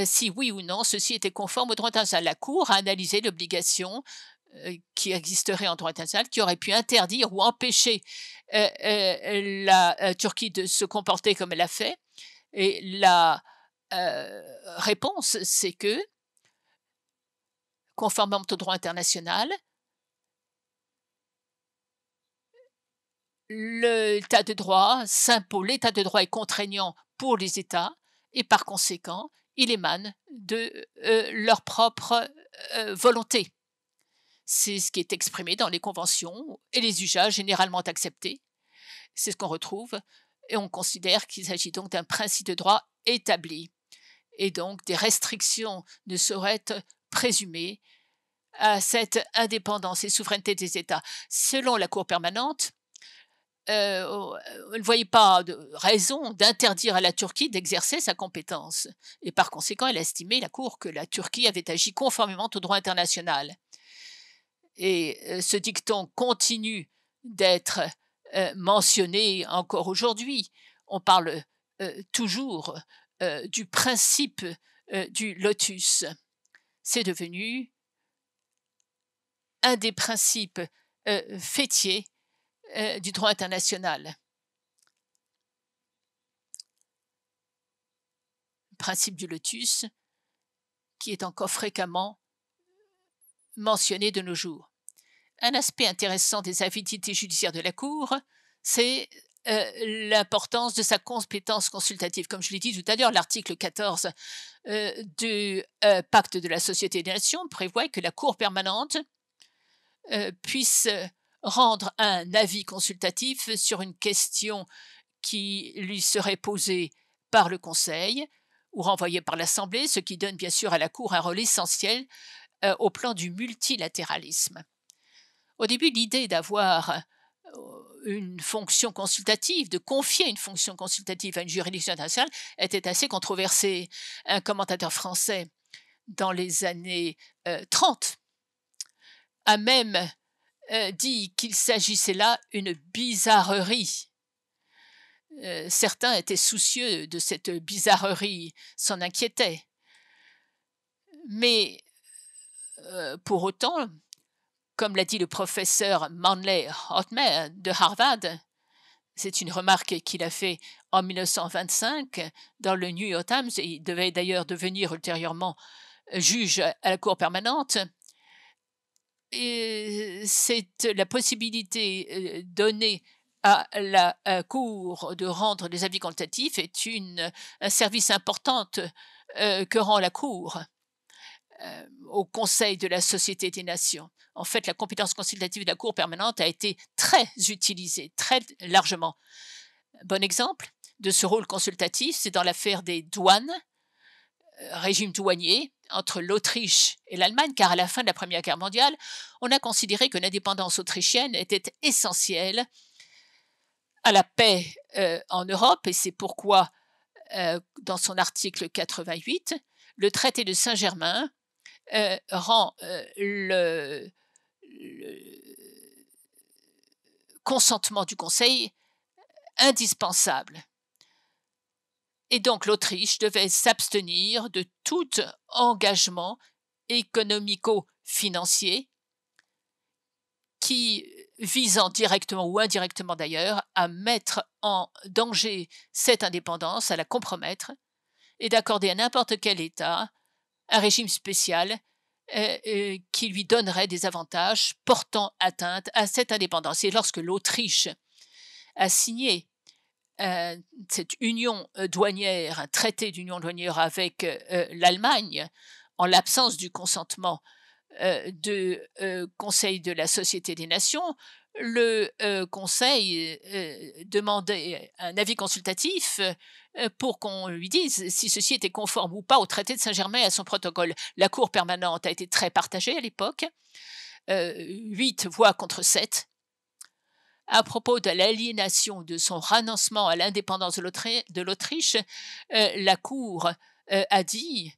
si oui ou non ceci était conforme au droit international. La Cour a analysé l'obligation qui existerait en droit international, qui aurait pu interdire ou empêcher la Turquie de se comporter comme elle a fait. Et la réponse, c'est que, conformément au droit international, l'état de droit s'impose, l'état de droit est contraignant pour les États et par conséquent, il émane de leur propre volonté. C'est ce qui est exprimé dans les conventions et les usages généralement acceptés. C'est ce qu'on retrouve et on considère qu'il s'agit donc d'un principe de droit établi. Et donc des restrictions ne sauraient être présumées à cette indépendance et souveraineté des États. Selon la Cour permanente, on ne voyait pas de raison d'interdire à la Turquie d'exercer sa compétence. Et par conséquent, elle a estimé, la Cour, que la Turquie avait agi conformément au droit international. Et ce dicton continue d'être mentionné encore aujourd'hui. On parle toujours du principe du lotus. C'est devenu un des principes fêtiers du droit international. Le principe du lotus qui est encore fréquemment mentionné de nos jours. Un aspect intéressant des avidités judiciaires de la Cour, c'est l'importance de sa compétence consultative. Comme je l'ai dit tout à l'heure, l'article 14 du Pacte de la Société des Nations prévoit que la Cour permanente puisse rendre un avis consultatif sur une question qui lui serait posée par le Conseil ou renvoyée par l'Assemblée, ce qui donne bien sûr à la Cour un rôle essentiel au plan du multilatéralisme. Au début, l'idée d'avoir une fonction consultative, de confier une fonction consultative à une juridiction internationale était assez controversée. Un commentateur français dans les années 30 a même dit qu'il s'agissait là d'une bizarrerie. Certains étaient soucieux de cette bizarrerie, s'en inquiétaient. Mais pour autant, comme l'a dit le professeur Manley Hotmer de Harvard, c'est une remarque qu'il a fait en 1925 dans le New York Times, et il devait d'ailleurs devenir ultérieurement juge à la Cour permanente. Et c'est la possibilité donnée à la Cour de rendre des avis consultatifs est un service important que rend la Cour au Conseil de la Société des Nations. En fait, la compétence consultative de la Cour permanente a été très utilisée, très largement. Bon exemple de ce rôle consultatif, c'est dans l'affaire des douanes. régime douanier entre l'Autriche et l'Allemagne, car à la fin de la Première Guerre mondiale, on a considéré que l'indépendance autrichienne était essentielle à la paix en Europe, et c'est pourquoi, dans son article 88, le traité de Saint-Germain rend le consentement du Conseil indispensable. Et donc l'Autriche devait s'abstenir de tout engagement économico-financier qui, visant directement ou indirectement d'ailleurs, à mettre en danger cette indépendance, à la compromettre, et d'accorder à n'importe quel État un régime spécial qui lui donnerait des avantages portant atteinte à cette indépendance. Et lorsque l'Autriche a signé cette union douanière, un traité d'union douanière avec l'Allemagne, en l'absence du consentement du Conseil de la Société des Nations, le Conseil demandait un avis consultatif pour qu'on lui dise si ceci était conforme ou pas au traité de Saint-Germain et à son protocole. La Cour permanente a été très partagée à l'époque, 8 voix contre 7. À propos de l'aliénation de son renoncement à l'indépendance de l'Autriche, la Cour a dit,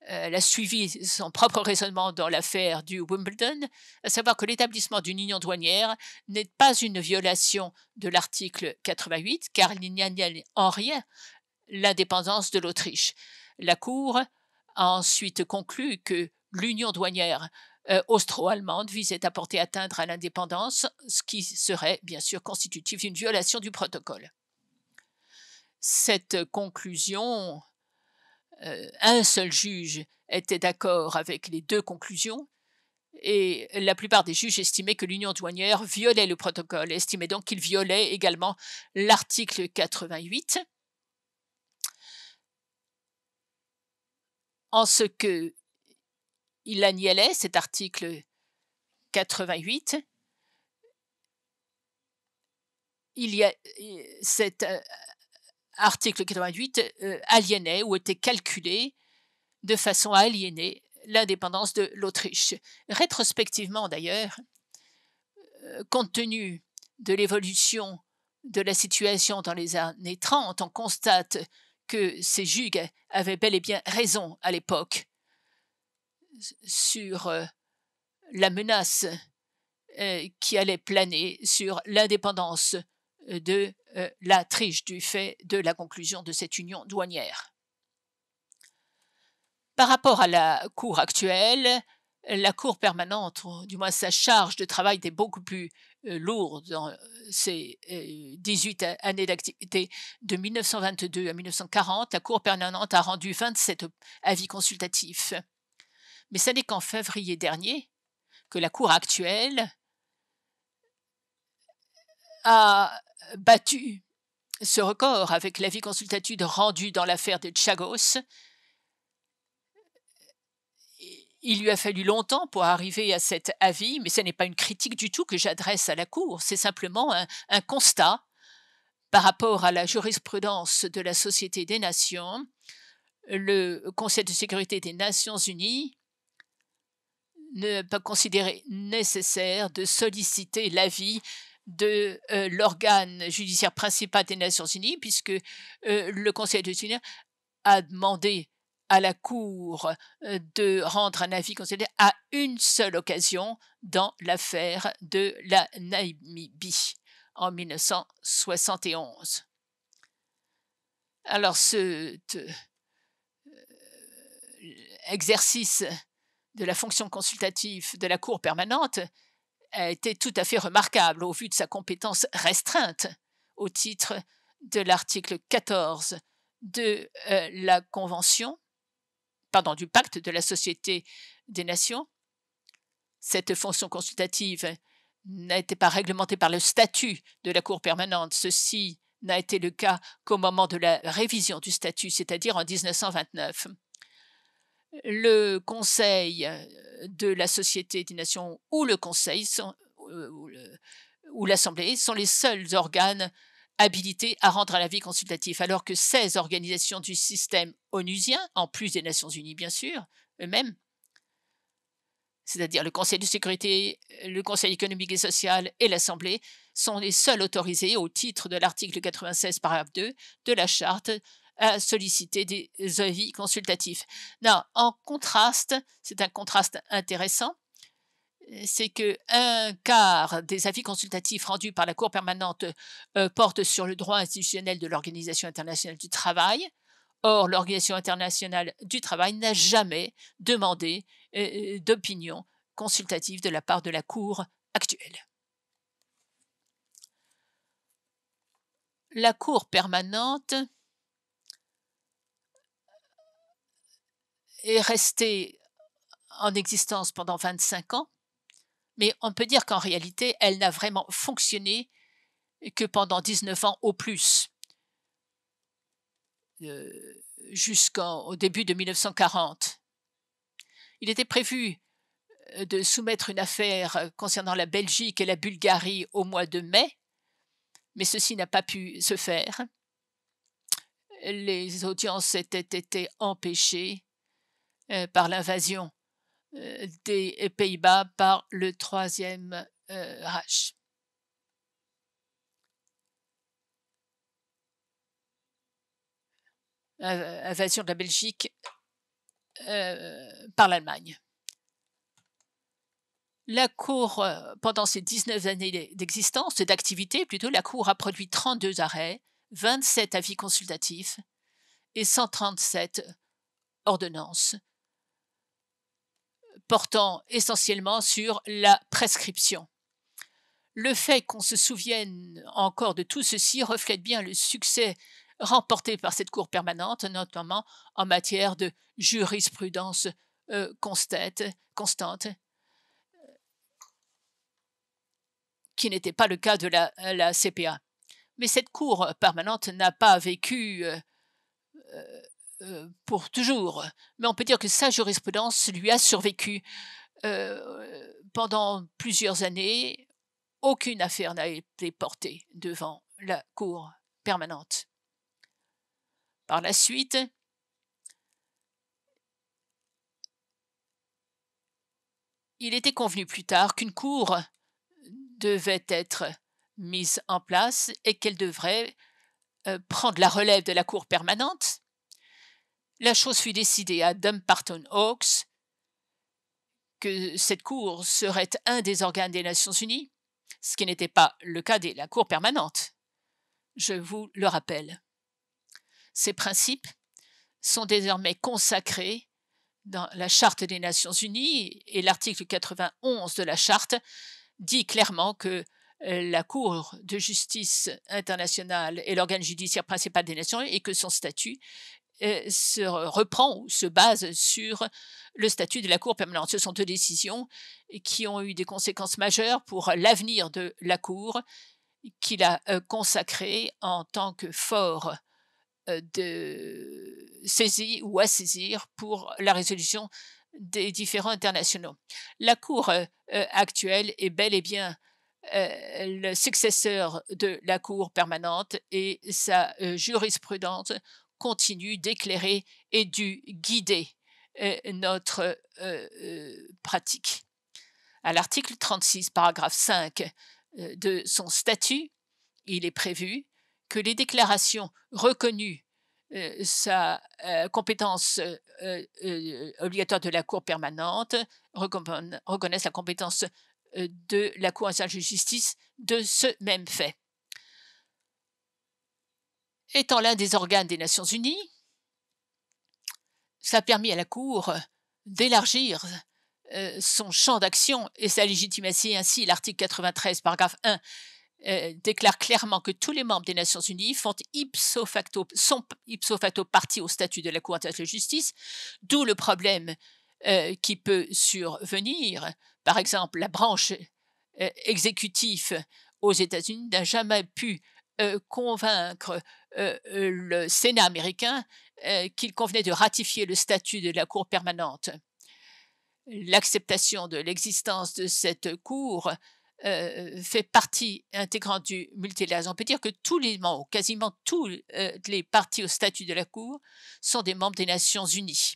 elle a suivi son propre raisonnement dans l'affaire du Wimbledon, à savoir que l'établissement d'une union douanière n'est pas une violation de l'article 88, car il n'y a en rien l'indépendance de l'Autriche. La Cour a ensuite conclu que l'union douanière austro-allemande visait à porter atteinte à l'indépendance, ce qui serait bien sûr constitutif d'une violation du protocole. Cette conclusion, un seul juge était d'accord avec les deux conclusions et la plupart des juges estimaient que l'union douanière violait le protocole, estimaient donc qu'il violait également l'article 88, en ce que il annihilait cet article 88. Cet article 88 aliénait ou était calculé de façon à aliéner l'indépendance de l'Autriche. Rétrospectivement d'ailleurs, compte tenu de l'évolution de la situation dans les années 30, on constate que ces juges avaient bel et bien raison à l'époque sur la menace qui allait planer sur l'indépendance de l'Autriche du fait de la conclusion de cette union douanière. Par rapport à la Cour actuelle, la Cour permanente, ou du moins sa charge de travail, était beaucoup plus lourde dans ces 18 années d'activité. De 1922 à 1940, la Cour permanente a rendu 27 avis consultatifs. Mais ce n'est qu'en février dernier que la Cour actuelle a battu ce record avec l'avis consultatif rendu dans l'affaire de Chagos. Il lui a fallu longtemps pour arriver à cet avis, mais ce n'est pas une critique du tout que j'adresse à la Cour, c'est simplement un constat par rapport à la jurisprudence de la Société des Nations. Le Conseil de sécurité des Nations Unies ne peut pas considérer nécessaire de solliciter l'avis de l'organe judiciaire principal des Nations Unies, puisque le Conseil des Nations Unies a demandé à la Cour de rendre un avis considéré à une seule occasion dans l'affaire de la Namibie en 1971. Alors, cet exercice de la fonction consultative de la Cour permanente a été tout à fait remarquable au vu de sa compétence restreinte au titre de l'article 14 de la Convention, du pacte de la Société des Nations. Cette fonction consultative n'a été pas réglementée par le statut de la Cour permanente. Ceci n'a été le cas qu'au moment de la révision du statut, c'est-à-dire en 1929. Le Conseil de la Société des Nations ou le Conseil ou l'Assemblée sont les seuls organes habilités à rendre un avis consultatif, alors que 16 organisations du système onusien, en plus des Nations Unies bien sûr, eux-mêmes, c'est-à-dire le Conseil de sécurité, le Conseil économique et social et l'Assemblée, sont les seuls autorisés au titre de l'article 96, paragraphe 2 de la Charte à solliciter des avis consultatifs. Non, en contraste, c'est un contraste intéressant, c'est que un quart des avis consultatifs rendus par la Cour permanente portent sur le droit institutionnel de l'Organisation internationale du travail. Or, l'Organisation internationale du travail n'a jamais demandé d'opinion consultative de la part de la Cour actuelle. La Cour permanente est restée en existence pendant 25 ans, mais on peut dire qu'en réalité, elle n'a vraiment fonctionné que pendant 19 ans au plus, jusqu'au début de 1940. Il était prévu de soumettre une affaire concernant la Belgique et la Bulgarie au mois de mai, mais ceci n'a pas pu se faire. Les audiences étaient été empêchées par l'invasion des Pays-Bas par le Troisième Reich. Invasion de la Belgique par l'Allemagne. La Cour, pendant ses 19 années d'existence, d'activité plutôt, la Cour a produit 32 arrêts, 27 avis consultatifs et 137 ordonnances, portant essentiellement sur la prescription. Le fait qu'on se souvienne encore de tout ceci reflète bien le succès remporté par cette Cour permanente, notamment en matière de jurisprudence constante, qui n'était pas le cas de la CPA. Mais cette Cour permanente n'a pas vécu pour toujours, mais on peut dire que sa jurisprudence lui a survécu pendant plusieurs années. Aucune affaire n'a été portée devant la Cour permanente. Par la suite, il était convenu plus tard qu'une Cour devait être mise en place et qu'elle devrait prendre la relève de la Cour permanente. La chose fut décidée à Dumbarton Oaks que cette Cour serait un des organes des Nations Unies, ce qui n'était pas le cas de la Cour permanente. Je vous le rappelle. Ces principes sont désormais consacrés dans la Charte des Nations Unies et l'article 91 de la Charte dit clairement que la Cour de justice internationale est l'organe judiciaire principal des Nations et que son statut se reprend ou se base sur le statut de la Cour permanente. Ce sont deux décisions qui ont eu des conséquences majeures pour l'avenir de la Cour, qu'il a consacré en tant que fort de saisie ou à saisir pour la résolution des différends internationaux. La Cour actuelle est bel et bien le successeur de la Cour permanente et sa jurisprudence continue d'éclairer et de guider notre pratique. À l'article 36, paragraphe 5 de son statut, il est prévu que les déclarations reconnues sa compétence obligatoire de la Cour permanente reconnaissent la compétence de la Cour internationale de justice de ce même fait. Étant l'un des organes des Nations Unies, ça a permis à la Cour d'élargir son champ d'action et sa légitimation. Ainsi, l'article 93, paragraphe 1, déclare clairement que tous les membres des Nations Unies sont ipso facto partie au statut de la Cour internationale de justice, d'où le problème qui peut survenir. Par exemple, la branche exécutive aux États-Unis n'a jamais pu convaincre le Sénat américain qu'il convenait de ratifier le statut de la Cour permanente. L'acceptation de l'existence de cette Cour fait partie intégrante du multilatéralisme. On peut dire que tous les membres, quasiment tous les partis au statut de la Cour, sont des membres des Nations Unies.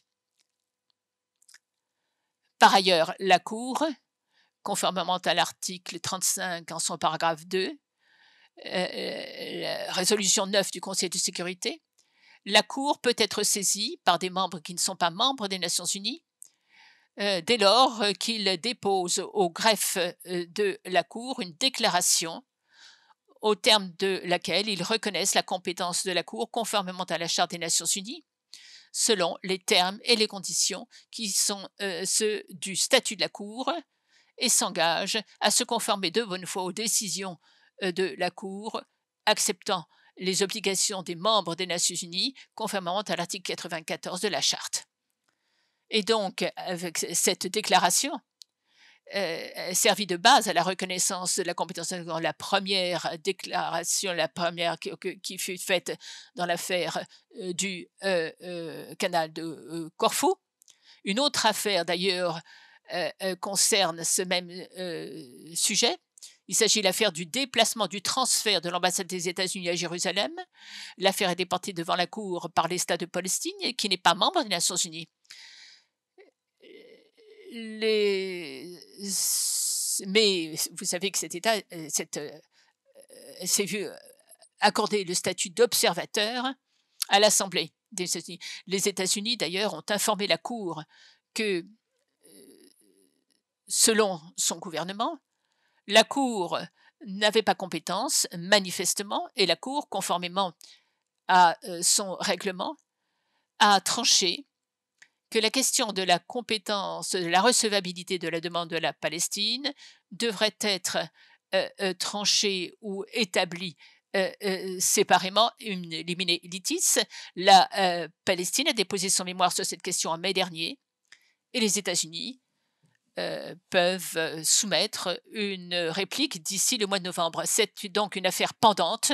Par ailleurs, la Cour, conformément à l'article 35 en son paragraphe 2, la résolution 9 du Conseil de sécurité, la Cour peut être saisie par des membres qui ne sont pas membres des Nations Unies dès lors qu'ils déposent au greffe de la Cour une déclaration au terme de laquelle ils reconnaissent la compétence de la Cour conformément à la Charte des Nations Unies, selon les termes et les conditions qui sont ceux du statut de la Cour et s'engagent à se conformer de bonne foi aux décisions de la Cour, acceptant les obligations des membres des Nations Unies conformément à l'article 94 de la Charte. Et donc, avec cette déclaration, servi de base à la reconnaissance de la compétence de la première déclaration, la première qui fut faite dans l'affaire du canal de Corfou. Une autre affaire, d'ailleurs, concerne ce même sujet. Il s'agit de l'affaire du déplacement, du transfert de l'ambassade des États-Unis à Jérusalem. L'affaire est déportée devant la Cour par l'État de Palestine, qui n'est pas membre des Nations Unies. Mais vous savez que cet État s'est vu accorder le statut d'observateur à l'Assemblée des États-Unis. Les États-Unis, d'ailleurs, ont informé la Cour que, selon son gouvernement, la Cour n'avait pas compétence, manifestement, et la Cour, conformément à son règlement, a tranché que la question de la compétence, de la recevabilité de la demande de la Palestine devrait être tranchée ou établie séparément, limine litis. La Palestine a déposé son mémoire sur cette question en mai dernier et les États-Unis peuvent soumettre une réplique d'ici le mois de novembre. C'est donc une affaire pendante.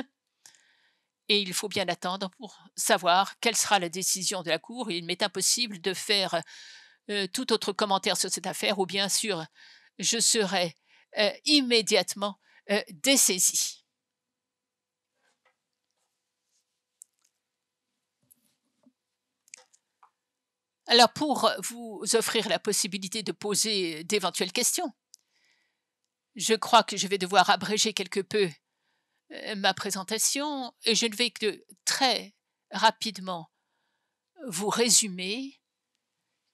Et il faut bien attendre pour savoir quelle sera la décision de la Cour. Il m'est impossible de faire tout autre commentaire sur cette affaire, ou bien sûr, je serai immédiatement dessaisie. Alors, pour vous offrir la possibilité de poser d'éventuelles questions, je crois que je vais devoir abréger quelque peu ma présentation et je ne vais que très rapidement vous résumer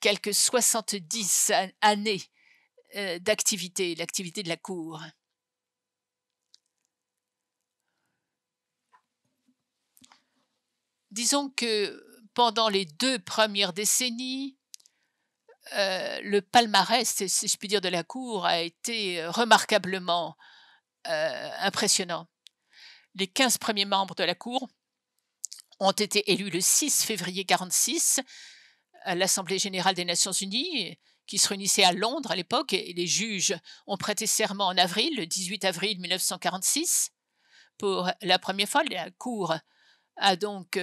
quelques 70 années d'activité, l'activité de la Cour. Disons que pendant les 2 premières décennies, le palmarès, si je puis dire, de la Cour a été remarquablement impressionnant. Les 15 premiers membres de la Cour ont été élus le 6 février 1946 à l'Assemblée générale des Nations unies, qui se réunissait à Londres à l'époque, et les juges ont prêté serment en avril, le 18 avril 1946. Pour la première fois, la Cour a donc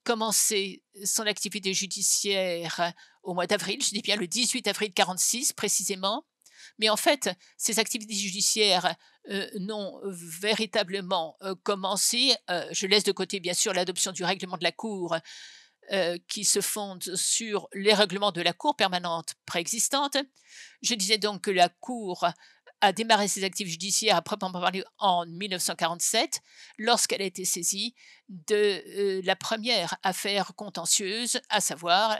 commencé son activité judiciaire au mois d'avril, je dis bien le 18 avril 1946 précisément. Mais en fait, ces activités judiciaires n'ont véritablement commencé. Je laisse de côté, bien sûr, l'adoption du règlement de la Cour qui se fonde sur les règlements de la Cour permanente préexistante. Je disais donc que la Cour a démarré ses activités judiciaires à proprement parler en 1947, lorsqu'elle a été saisie de la première affaire contentieuse, à savoir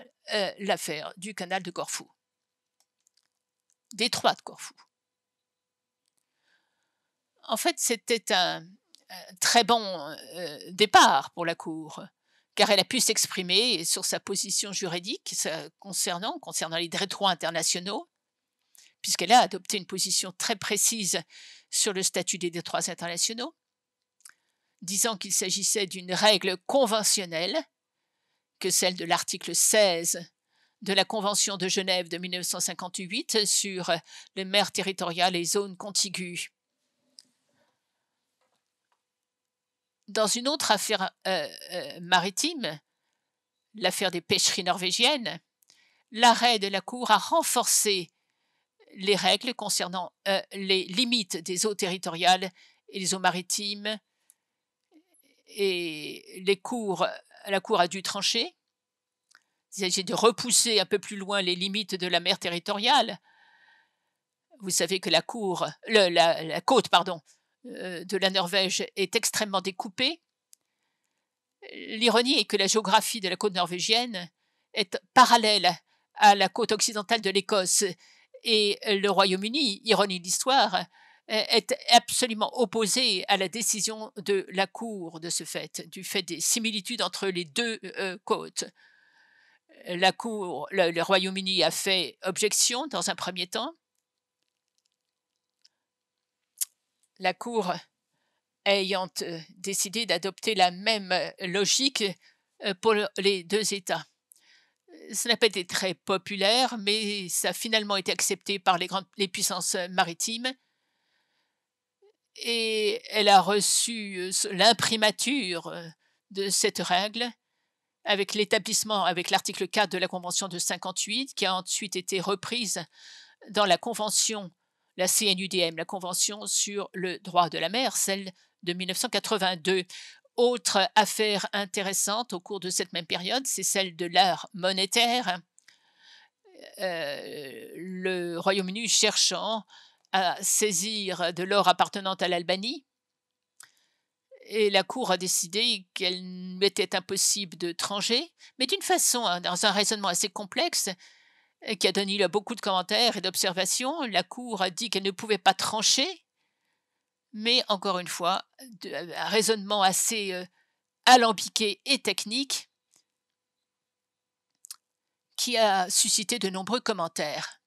l'affaire du canal de Corfou. Détroit de Corfou. En fait, c'était un très bon départ pour la Cour, car elle a pu s'exprimer sur sa position juridique concernant les droits internationaux, puisqu'elle a adopté une position très précise sur le statut des droits internationaux, disant qu'il s'agissait d'une règle conventionnelle, que celle de l'article 16 de la Convention de Genève de 1958 sur les mers territoriales et zones contiguës. Dans une autre affaire maritime, l'affaire des pêcheries norvégiennes, l'arrêt de la Cour a renforcé les règles concernant les limites des eaux territoriales et les eaux maritimes, et la Cour a dû trancher. Il s'agit de repousser un peu plus loin les limites de la mer territoriale. Vous savez que la côte de la Norvège est extrêmement découpée. L'ironie est que la géographie de la côte norvégienne est parallèle à la côte occidentale de l'Écosse, et le Royaume-Uni, ironie de l'histoire, est absolument opposé à la décision de la Cour de ce fait, du fait des similitudes entre les deux côtes. Le Royaume-Uni a fait objection dans un premier temps. La Cour ayant décidé d'adopter la même logique pour les deux États. Ça n'a pas été très populaire, mais ça a finalement été accepté par les puissances maritimes, et elle a reçu l'imprimatur de cette règle avec l'établissement, avec l'article 4 de la Convention de 58, qui a ensuite été reprise dans la Convention, la CNUDM, la Convention sur le droit de la mer, celle de 1982. Autre affaire intéressante au cours de cette même période, c'est celle de l'art monétaire. Le Royaume-Uni cherchant à saisir de l'or appartenant à l'Albanie, et la Cour a décidé qu'il était impossible de trancher, mais d'une façon, dans un raisonnement assez complexe, qui a donné lieu à beaucoup de commentaires et d'observations. La Cour a dit qu'elle ne pouvait pas trancher, mais encore une fois, un raisonnement assez alambiqué et technique qui a suscité de nombreux commentaires.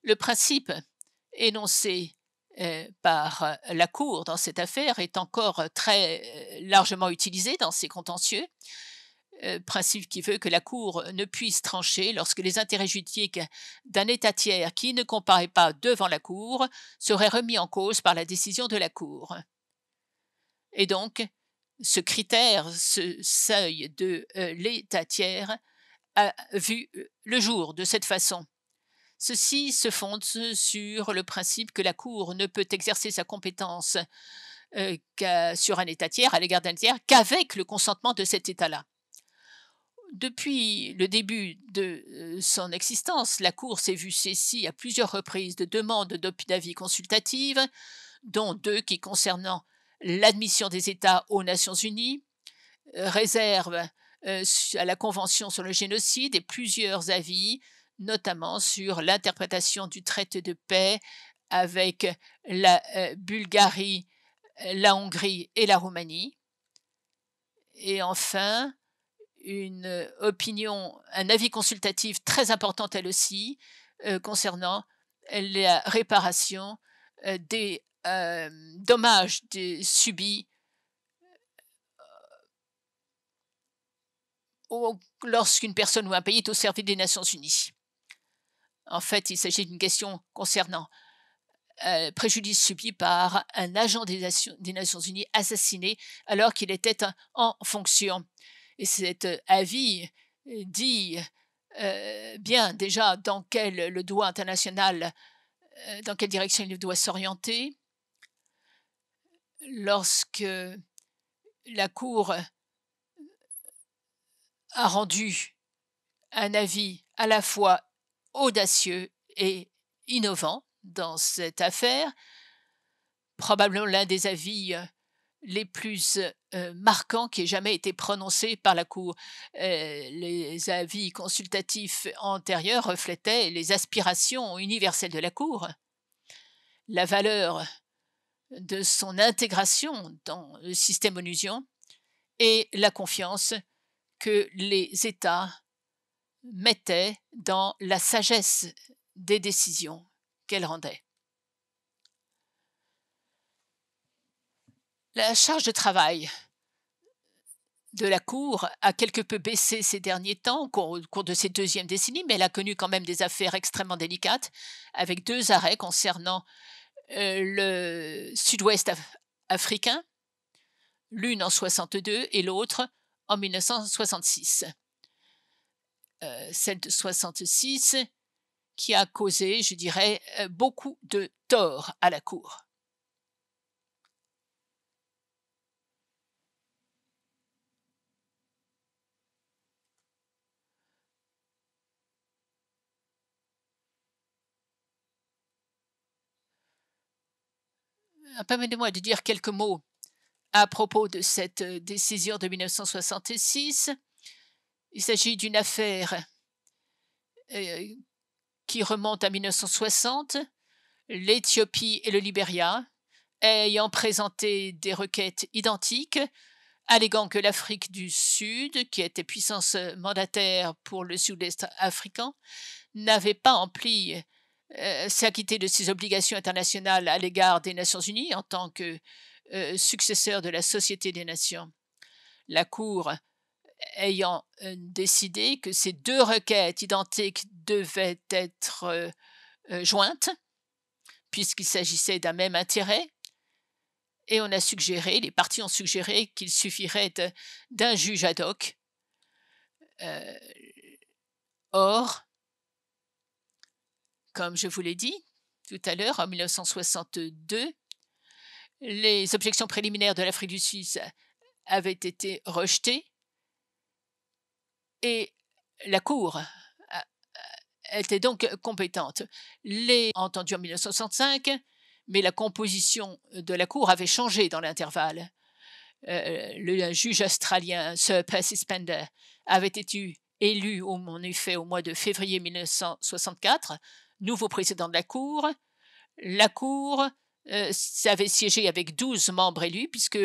Le principe énoncé par la Cour dans cette affaire est encore très largement utilisé dans ces contentieux. Principe qui veut que la Cour ne puisse trancher lorsque les intérêts juridiques d'un État tiers qui ne comparaît pas devant la Cour seraient remis en cause par la décision de la Cour. Et donc, ce critère, ce seuil de l'État tiers a vu le jour de cette façon. Ceci se fonde sur le principe que la Cour ne peut exercer sa compétence sur un État tiers, à l'égard d'un tiers, qu'avec le consentement de cet État-là. Depuis le début de son existence, la Cour s'est vue saisie à plusieurs reprises de demandes d'avis consultatives, dont 2 qui concernant l'admission des États aux Nations Unies, réserve à la Convention sur le génocide, et plusieurs avis, notamment sur l'interprétation du traité de paix avec la Bulgarie, la Hongrie et la Roumanie. Et enfin, un avis consultatif très important elle aussi, concernant la réparation des dommages subis lorsqu'une personne ou un pays est au service des Nations Unies. En fait, il s'agit d'une question concernant préjudice subi par un agent des Nations Unies assassiné alors qu'il était en fonction. Et cet avis dit bien déjà dans le droit international, dans quelle direction il doit s'orienter. Lorsque la Cour a rendu un avis à la fois audacieux et innovant dans cette affaire, probablement l'un des avis les plus marquants qui ait jamais été prononcé par la Cour. Les avis consultatifs antérieurs reflétaient les aspirations universelles de la Cour, la valeur de son intégration dans le système onusien et la confiance que les États mettaient dans la sagesse des décisions qu'elle rendait. La charge de travail de la Cour a quelque peu baissé ces derniers temps au cours de ces deuxièmes décennies, mais elle a connu quand même des affaires extrêmement délicates, avec 2 arrêts concernant le sud-ouest africain, l'une en 62 et l'autre en 1966. Celle de 66 qui a causé, je dirais, beaucoup de tort à la Cour. Permettez-moi de dire quelques mots à propos de cette décision de 1966. Il s'agit d'une affaire qui remonte à 1960, l'Éthiopie et le Libéria ayant présenté des requêtes identiques, alléguant que l'Afrique du Sud, qui était puissance mandataire pour le sud-est africain, n'avait pas s'acquitté de ses obligations internationales à l'égard des Nations Unies en tant que successeur de la Société des Nations. La Cour ayant décidé que ces deux requêtes identiques devaient être jointes, puisqu'il s'agissait d'un même intérêt, et on a suggéré, les parties ont suggéré qu'il suffirait d'un juge ad hoc. Or, comme je vous l'ai dit tout à l'heure, en 1962, les objections préliminaires de l'Afrique du Sud avaient été rejetées et la Cour était donc compétente. Les entendu en 1965, mais la composition de la Cour avait changé dans l'intervalle. Le juge australien Sir Percy Spender avait été élu en effet au mois de février 1964, nouveau président de la Cour. La Cour avait siégé avec 12 membres élus, puisque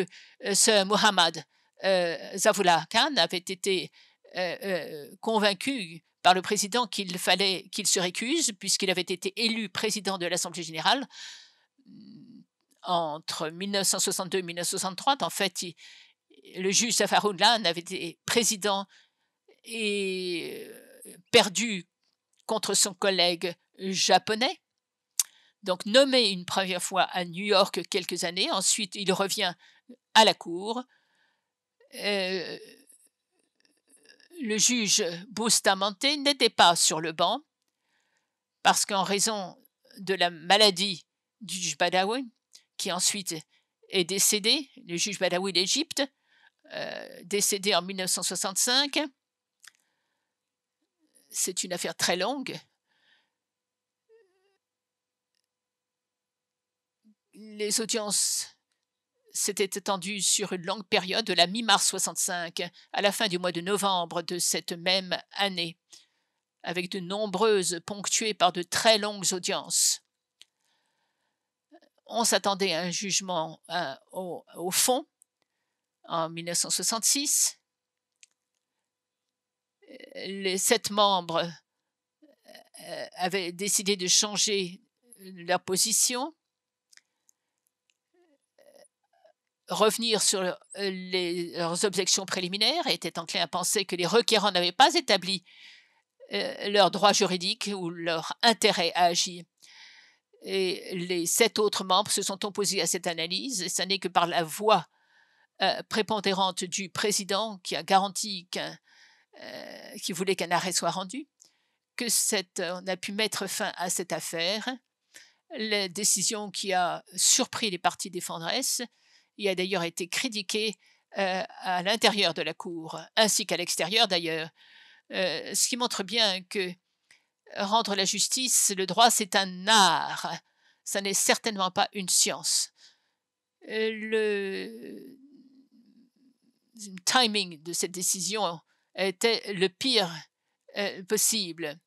Sir Muhammad Zavullah Khan avait été convaincu par le président qu'il fallait qu'il se récuse, puisqu'il avait été élu président de l'Assemblée générale entre 1962 et 1963. En fait, le juge Safarullah avait été président et perdu contre son collègue japonais. Donc, nommé une première fois à New York quelques années, ensuite il revient à la Cour. Le juge Bustamante n'était pas sur le banc parce qu'en raison de la maladie du juge Badawi, qui ensuite est décédé, le juge Badawi d'Égypte, décédé en 1965. C'est une affaire très longue. Les audiences s'étaient étendues sur une longue période de la mi-mars 65 à la fin du mois de novembre de cette même année, avec de nombreuses ponctuées par de très longues audiences. On s'attendait à un jugement au fond en 1966. Les 7 membres avaient décidé de changer leur position, revenir sur leurs objections préliminaires et étaient enclins à penser que les requérants n'avaient pas établi leur droit juridique ou leur intérêt à agir. Et les 7 autres membres se sont opposés à cette analyse, et ce n'est que par la voix prépondérante du président qui a garanti qu'il voulait qu'un arrêt soit rendu, que on a pu mettre fin à cette affaire. La décision qui a surpris les parties défenderesses et a d'ailleurs été critiquée à l'intérieur de la Cour, ainsi qu'à l'extérieur d'ailleurs, ce qui montre bien que rendre la justice, le droit, c'est un art, ça n'est certainement pas une science. Le timing de cette décision était le pire possible.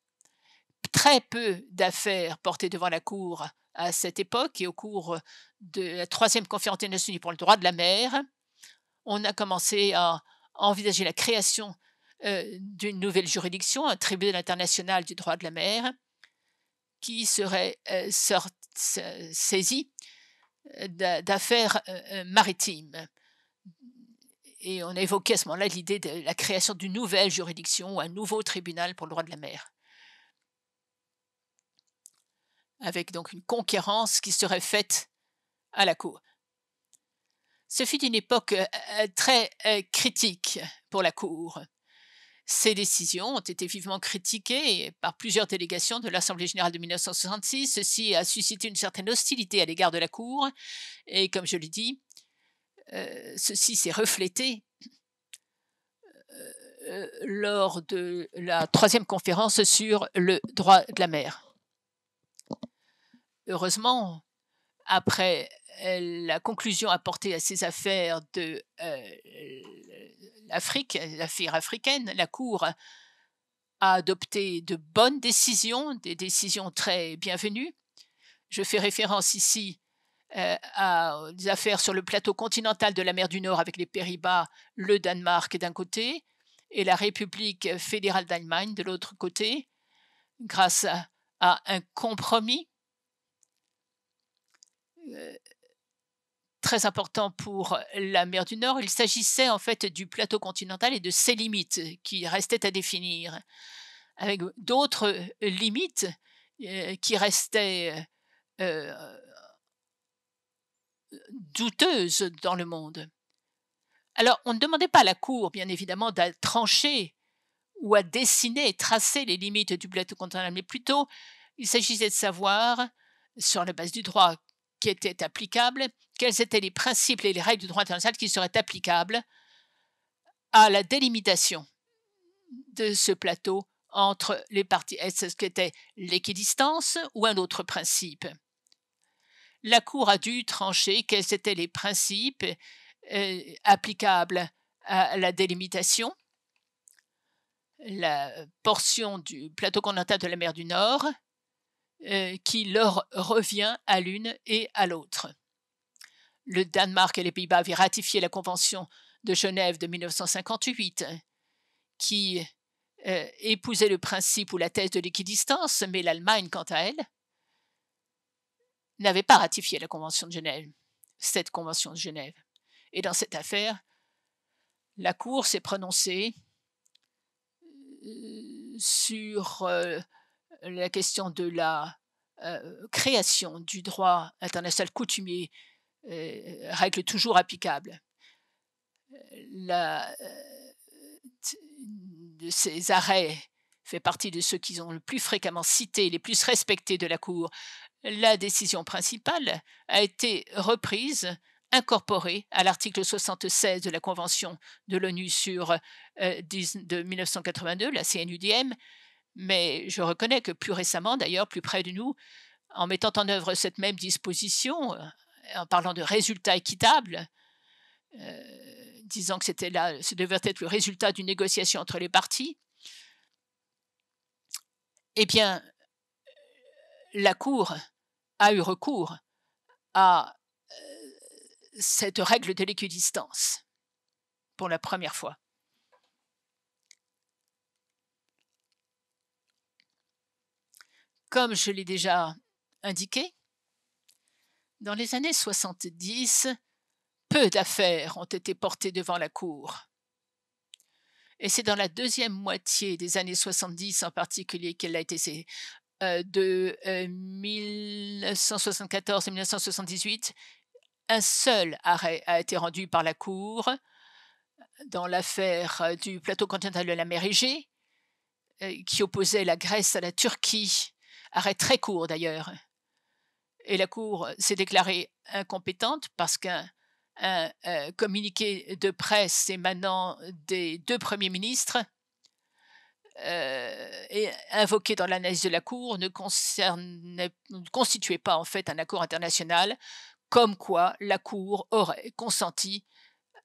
Très peu d'affaires portées devant la Cour à cette époque et au cours de la 3e conférence des Nations Unies pour le droit de la mer, on a commencé à envisager la création d'une nouvelle juridiction, un tribunal international du droit de la mer, qui serait saisi d'affaires maritimes. Et on a évoqué à ce moment-là l'idée de la création d'une nouvelle juridiction ou un nouveau tribunal pour le droit de la mer, avec donc une concurrence qui serait faite à la Cour. Ce fut une époque très critique pour la Cour. Ces décisions ont été vivement critiquées par plusieurs délégations de l'Assemblée générale de 1966. Ceci a suscité une certaine hostilité à l'égard de la Cour et, comme je l'ai dit, ceci s'est reflété lors de la 3e conférence sur le droit de la mer. Heureusement, après la conclusion apportée à ces affaires de l'affaire africaine, la Cour a adopté de bonnes décisions, des décisions très bienvenues. Je fais référence ici à des affaires sur le plateau continental de la mer du Nord avec les Pays-Bas, le Danemark d'un côté et la République fédérale d'Allemagne de l'autre côté, grâce à un compromis très important pour la mer du Nord. Il s'agissait en fait du plateau continental et de ses limites qui restaient à définir, avec d'autres limites qui restaient douteuses dans le monde. Alors, on ne demandait pas à la Cour, bien évidemment, de trancher ou à dessiner, tracer les limites du plateau continental, mais plutôt, il s'agissait de savoir, sur la base du droit qui était applicable, quels étaient les principes et les règles du droit international qui seraient applicables à la délimitation de ce plateau entre les parties. Est-ce que c'était l'équidistance ou un autre principe? La Cour a dû trancher quels étaient les principes applicables à la délimitation, la portion du plateau continental de la mer du Nord, qui leur revient à l'une et à l'autre. Le Danemark et les Pays-Bas avaient ratifié la Convention de Genève de 1958, qui épousait le principe ou la thèse de l'équidistance, mais l'Allemagne, quant à elle, n'avait pas ratifié la Convention de Genève, cette Convention de Genève. Et dans cette affaire, la Cour s'est prononcée sur la question de la création du droit international coutumier, règle toujours applicable. De ces arrêts fait partie de ceux qui ont le plus fréquemment cités, les plus respectés de la Cour. La décision principale a été reprise, incorporée à l'article 76 de la Convention de l'ONU de 1982, la CNUDM, mais je reconnais que plus récemment, d'ailleurs, plus près de nous, en mettant en œuvre cette même disposition, en parlant de résultats équitables, disant que ce devait être le résultat d'une négociation entre les parties, eh bien, la Cour a eu recours à cette règle de l'équidistance pour la première fois. Comme je l'ai déjà indiqué, dans les années 70, peu d'affaires ont été portées devant la Cour. Et c'est dans la deuxième moitié des années 70 en particulier qu'elle a été de 1974 et 1978. Un seul arrêt a été rendu par la Cour dans l'affaire du plateau continental de la mer Égée, qui opposait la Grèce à la Turquie, arrêt très court d'ailleurs. Et la Cour s'est déclarée incompétente parce qu'un communiqué de presse émanant des 2 premiers ministres et invoqué dans l'analyse de la Cour ne constituait pas en fait un accord international, comme quoi la Cour aurait consenti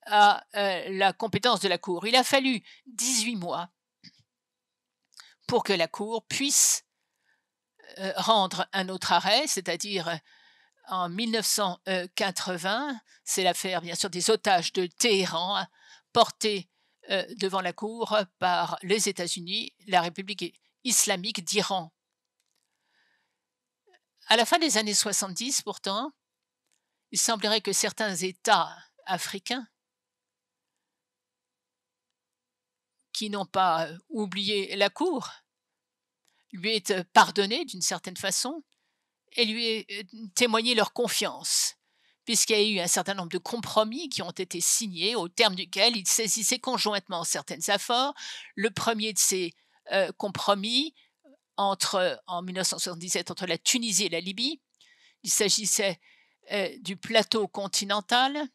à la compétence de la Cour. Il a fallu 18 mois pour que la Cour puisse rendre un autre arrêt, c'est-à-dire en 1980, c'est l'affaire bien sûr des otages de Téhéran portés devant la Cour par les États-Unis, la République islamique d'Iran. À la fin des années 70, pourtant, il semblerait que certains États africains qui n'ont pas oublié la Cour lui aient pardonné d'une certaine façon et lui aient témoigné leur confiance, puisqu'il y a eu un certain nombre de compromis qui ont été signés, au terme duquel ils saisissaient conjointement certaines affaires. Le premier de ces compromis en 1977 entre la Tunisie et la Libye, il s'agissait du plateau continental,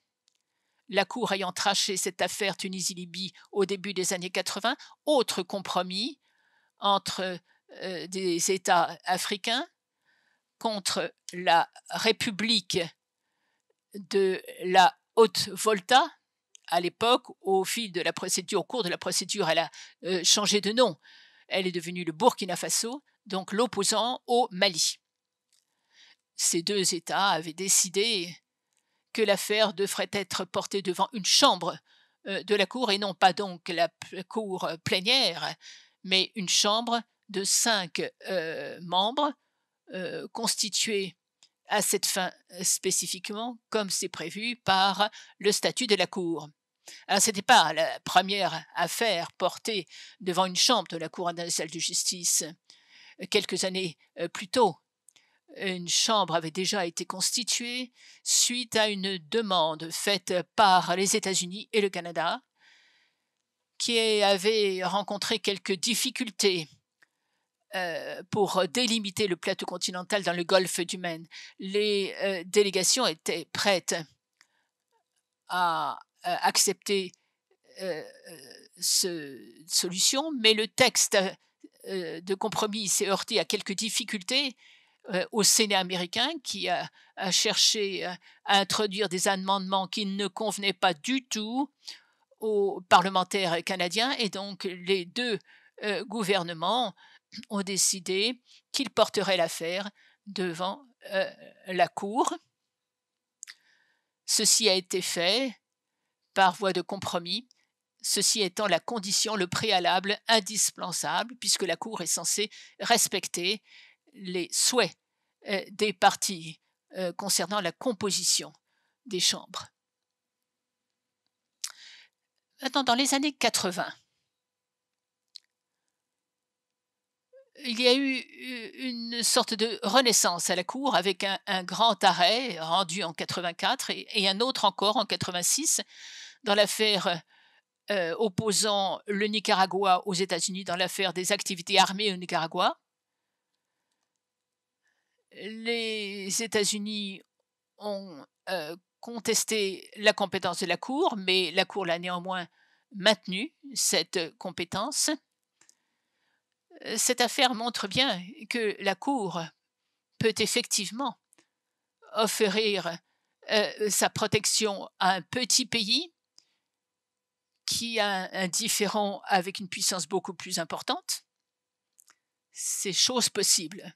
la Cour ayant tranché cette affaire Tunisie-Libye au début des années 80. Autre compromis entre des États africains contre la République de la Haute-Volta. À l'époque, au cours de la procédure, elle a changé de nom. Elle est devenue le Burkina Faso, donc l'opposant au Mali. Ces deux États avaient décidé que l'affaire devrait être portée devant une chambre de la Cour, et non pas donc la Cour plénière, mais une chambre de 5 membres constituée à cette fin spécifiquement, comme c'est prévu par le statut de la Cour. Alors, ce n'était pas la première affaire portée devant une chambre de la Cour internationale de justice. Quelques années plus tôt, une chambre avait déjà été constituée suite à une demande faite par les États-Unis et le Canada, qui avait rencontré quelques difficultés pour délimiter le plateau continental dans le golfe du Maine. Les délégations étaient prêtes à accepter cette solution, mais le texte de compromis s'est heurté à quelques difficultés au Sénat américain, qui a cherché à introduire des amendements qui ne convenaient pas du tout aux parlementaires canadiens, et donc les deux gouvernements ont décidé qu'ils porteraient l'affaire devant la Cour. Ceci a été fait par voie de compromis, ceci étant la condition, le préalable indispensable, puisque la Cour est censée respecter les souhaits des partis concernant la composition des chambres. Maintenant, dans les années 80, il y a eu une sorte de renaissance à la Cour avec un grand arrêt rendu en 84 et un autre encore en 86 dans l'affaire opposant le Nicaragua aux États-Unis, dans l'affaire des activités armées au Nicaragua. Les États-Unis ont contesté la compétence de la Cour, mais la Cour l'a néanmoins maintenue, cette compétence. Cette affaire montre bien que la Cour peut effectivement offrir sa protection à un petit pays qui a un différend avec une puissance beaucoup plus importante. C'est chose possible.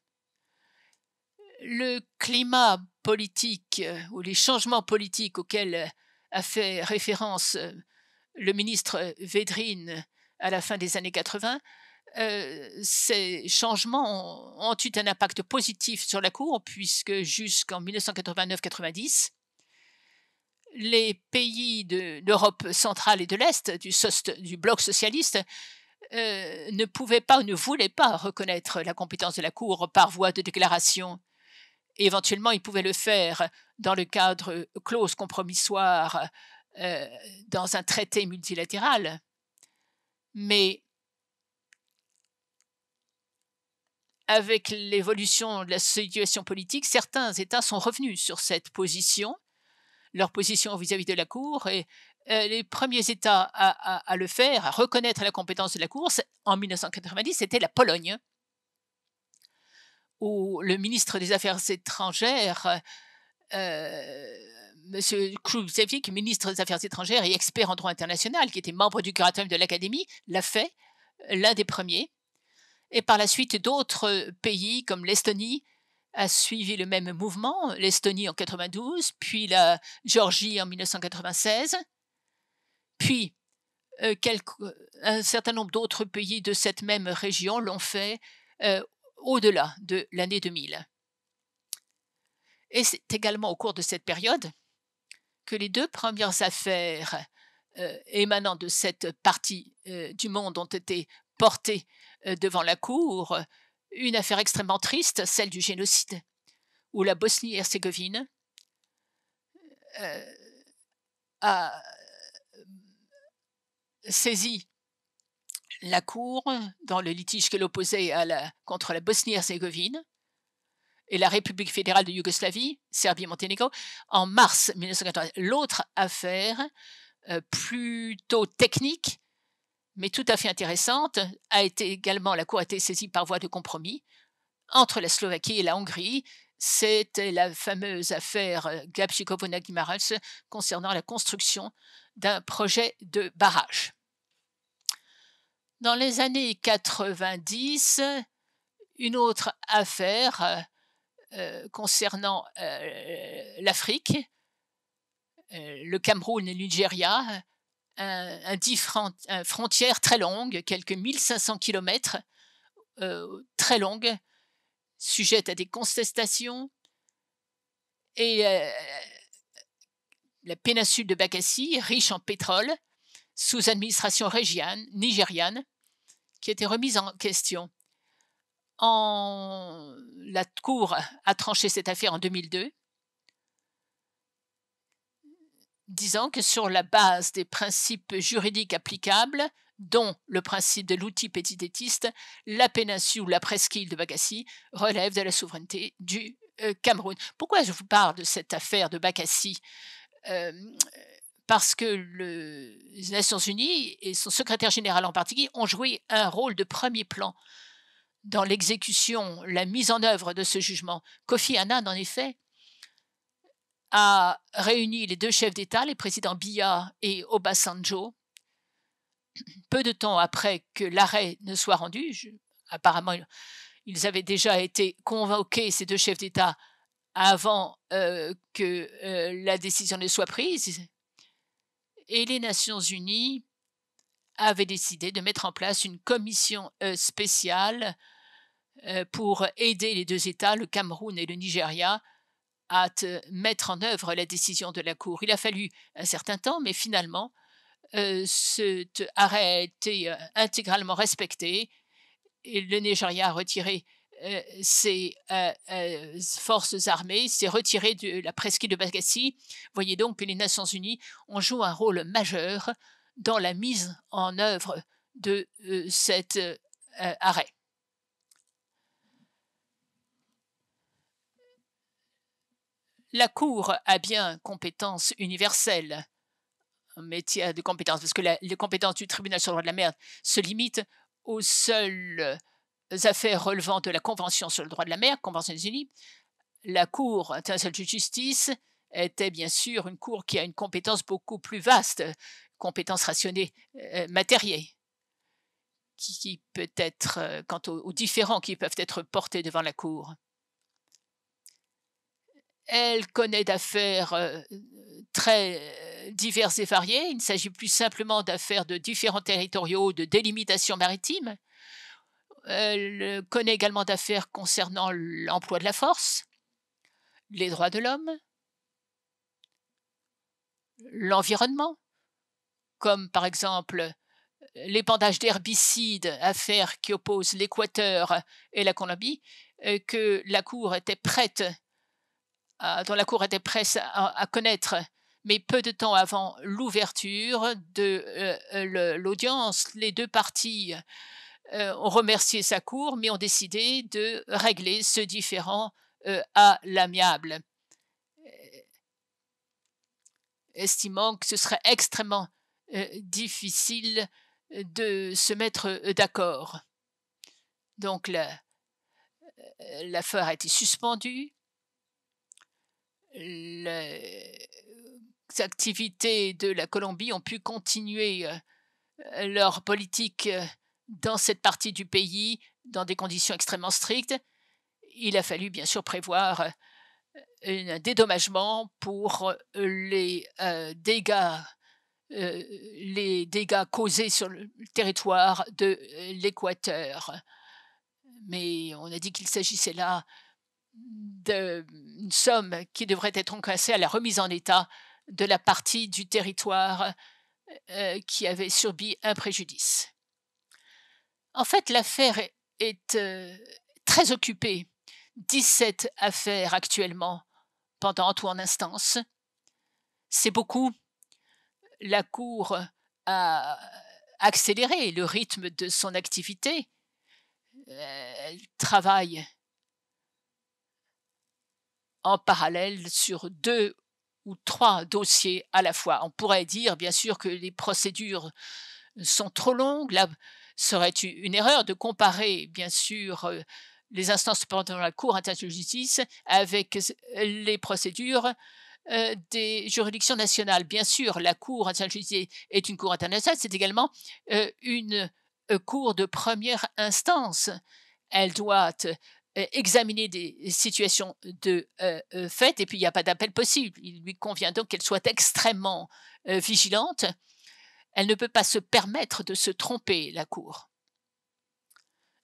Le climat politique ou les changements politiques auxquels a fait référence le ministre Védrine à la fin des années 80, ces changements ont eu un impact positif sur la Cour, puisque jusqu'en 1989-90, les pays d'Europe centrale et de l'Est, du bloc socialiste, ne pouvaient pas ou ne voulaient pas reconnaître la compétence de la Cour par voie de déclaration. Et éventuellement, ils pouvaient le faire dans le cadre clause compromissoire dans un traité multilatéral. Mais avec l'évolution de la situation politique, certains États sont revenus sur cette position, leur position vis-à-vis de la Cour, et les premiers États à le faire, à reconnaître la compétence de la Cour, en 1990, c'était la Pologne, où le ministre des Affaires étrangères, M. Krzyzewski, ministre des Affaires étrangères et expert en droit international, qui était membre du curatorium de l'Académie, l'a fait, l'un des premiers. Et par la suite, d'autres pays comme l'Estonie a suivi le même mouvement, l'Estonie en 92, puis la Géorgie en 1996, puis un certain nombre d'autres pays de cette même région l'ont fait au-delà de l'année 2000. Et c'est également au cours de cette période que les deux premières affaires émanant de cette partie du monde ont été portées devant la Cour. Une affaire extrêmement triste, celle du génocide, où la Bosnie-Herzégovine a saisi la Cour dans le litige qu'elle opposait contre la Bosnie-Herzégovine et la République fédérale de Yougoslavie, Serbie-Monténégro, en mars 1980. L'autre affaire, plutôt technique, mais tout à fait intéressante, la Cour a été saisie par voie de compromis entre la Slovaquie et la Hongrie. C'était la fameuse affaire Gabčíkovo-Nagymaros concernant la construction d'un projet de barrage. Dans les années 90, une autre affaire concernant l'Afrique, le Cameroun et le Nigeria, une frontière très longue, quelques 1500 kilomètres, très longue, sujette à des contestations, et la péninsule de Bakassi, riche en pétrole, sous administration nigériane, qui a été remise en question. La Cour a tranché cette affaire en 2002, disant que sur la base des principes juridiques applicables, dont le principe de l'outil pédidétiste, la péninsule ou la presqu'île de Bakassi relève de la souveraineté du Cameroun. Pourquoi je vous parle de cette affaire de Bakassi? Parce que les Nations Unies et son secrétaire général en particulier ont joué un rôle de premier plan dans l'exécution, la mise en œuvre de ce jugement. Kofi Annan, en effet, a réuni les deux chefs d'État, les présidents Biya et Obasanjo, peu de temps après que l'arrêt ne soit rendu. Apparemment, ils avaient déjà été convoqués, ces deux chefs d'État, avant que la décision ne soit prise. Et les Nations Unies avaient décidé de mettre en place une commission spéciale pour aider les deux États, le Cameroun et le Nigeria, à mettre en œuvre la décision de la Cour. Il a fallu un certain temps, mais finalement, cet arrêt a été intégralement respecté et le Nigeria a retiré ses forces armées, s'est retiré de la presqu'île de Bakassi. Voyez donc que les Nations Unies ont joué un rôle majeur dans la mise en œuvre de cet arrêt. La Cour a bien compétence universelle en matière de compétences, parce que les compétences du tribunal sur le droit de la mer se limitent aux seules affaires relevant de la Convention sur le droit de la mer, Convention des Unis. La Cour internationale de justice était bien sûr une cour qui a une compétence beaucoup plus vaste, compétence rationnée matérielle, qui peut être, quant aux différends qui peuvent être portés devant la Cour. Elle connaît d'affaires très diverses et variées. Il ne s'agit plus simplement d'affaires de différents territoriaux, de délimitation maritime. Elle connaît également d'affaires concernant l'emploi de la force, les droits de l'homme, l'environnement, comme par exemple l'épandage d'herbicides, affaire qui oppose l'Équateur et la Colombie, que la Cour était prête dont la Cour était prête à connaître, mais peu de temps avant l'ouverture de l'audience, les deux parties ont remercié sa Cour, mais ont décidé de régler ce différend à l'amiable, estimant que ce serait extrêmement difficile de se mettre d'accord. Donc l'affaire a été suspendue. Les activités de la Colombie ont pu continuer leur politique dans cette partie du pays dans des conditions extrêmement strictes. Il a fallu bien sûr prévoir un dédommagement pour les dégâts causés sur le territoire de l'Équateur. Mais on a dit qu'il s'agissait là d'une somme qui devrait être encaissée à la remise en état de la partie du territoire qui avait subi un préjudice. En fait, l'affaire est très occupée. 17 affaires actuellement pendant ou en instance. C'est beaucoup. La Cour a accéléré le rythme de son activité. Elle travaille en parallèle sur 2 ou 3 dossiers à la fois. On pourrait dire, bien sûr, que les procédures sont trop longues. Là, serait une erreur de comparer, bien sûr, les instances pendant la Cour internationale de justice avec les procédures des juridictions nationales. Bien sûr, la Cour internationale de justice est une cour internationale, c'est également une cour de première instance. Elle doit examiner des situations de fait et puis il n'y a pas d'appel possible. Il lui convient donc qu'elle soit extrêmement vigilante. Elle ne peut pas se permettre de se tromper, la Cour.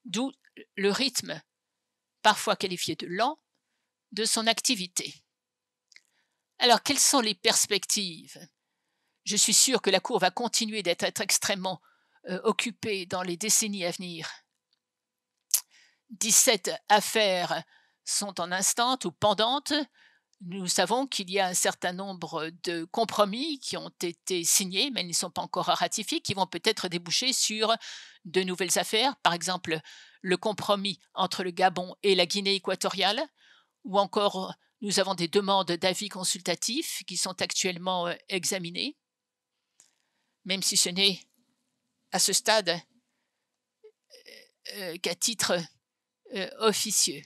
D'où le rythme, parfois qualifié de lent, de son activité. Alors, quelles sont les perspectives? Je suis sûre que la Cour va continuer d'être extrêmement occupée dans les décennies à venir. 17 affaires sont en instante ou pendantes. Nous savons qu'il y a un certain nombre de compromis qui ont été signés, mais ils ne sont pas encore ratifiés, qui vont peut-être déboucher sur de nouvelles affaires, par exemple le compromis entre le Gabon et la Guinée équatoriale, ou encore nous avons des demandes d'avis consultatifs qui sont actuellement examinées, même si ce n'est à ce stade qu'à titre officieux.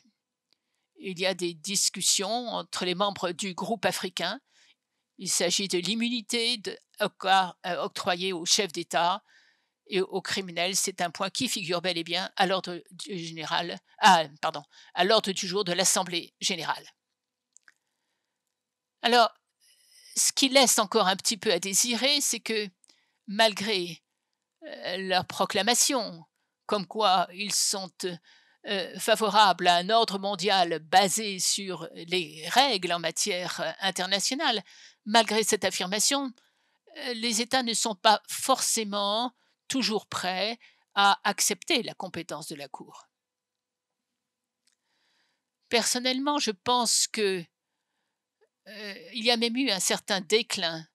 Il y a des discussions entre les membres du groupe africain. Il s'agit de l'immunité octroyée aux chefs d'État et aux criminels. C'est un point qui figure bel et bien à l'ordre à l'ordre du jour de l'Assemblée générale. Alors, ce qui laisse encore un petit peu à désirer, c'est que malgré leur proclamation, comme quoi ils sont favorable à un ordre mondial basé sur les règles en matière internationale, malgré cette affirmation, les États ne sont pas forcément toujours prêts à accepter la compétence de la Cour. Personnellement, je pense que il y a même eu un certain déclin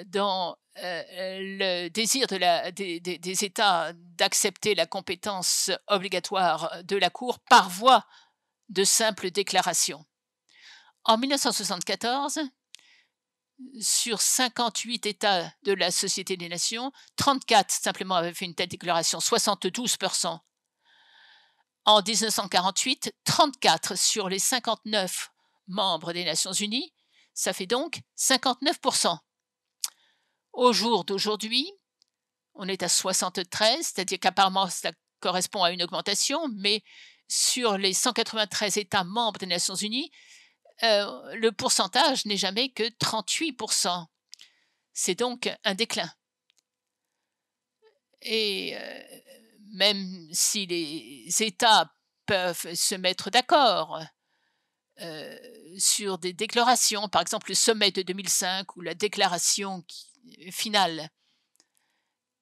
dans le désir des États d'accepter la compétence obligatoire de la Cour par voie de simple déclaration. En 1974, sur 58 États de la Société des Nations, 34 simplement avaient fait une telle déclaration, 72%. En 1948, 34 sur les 59 membres des Nations Unies, ça fait donc 59%. Au jour d'aujourd'hui, on est à 73, c'est-à-dire qu'apparemment ça correspond à une augmentation, mais sur les 193 États membres des Nations Unies, le pourcentage n'est jamais que 38%. C'est donc un déclin. Et même si les États peuvent se mettre d'accord sur des déclarations, par exemple le sommet de 2005 ou la déclaration finale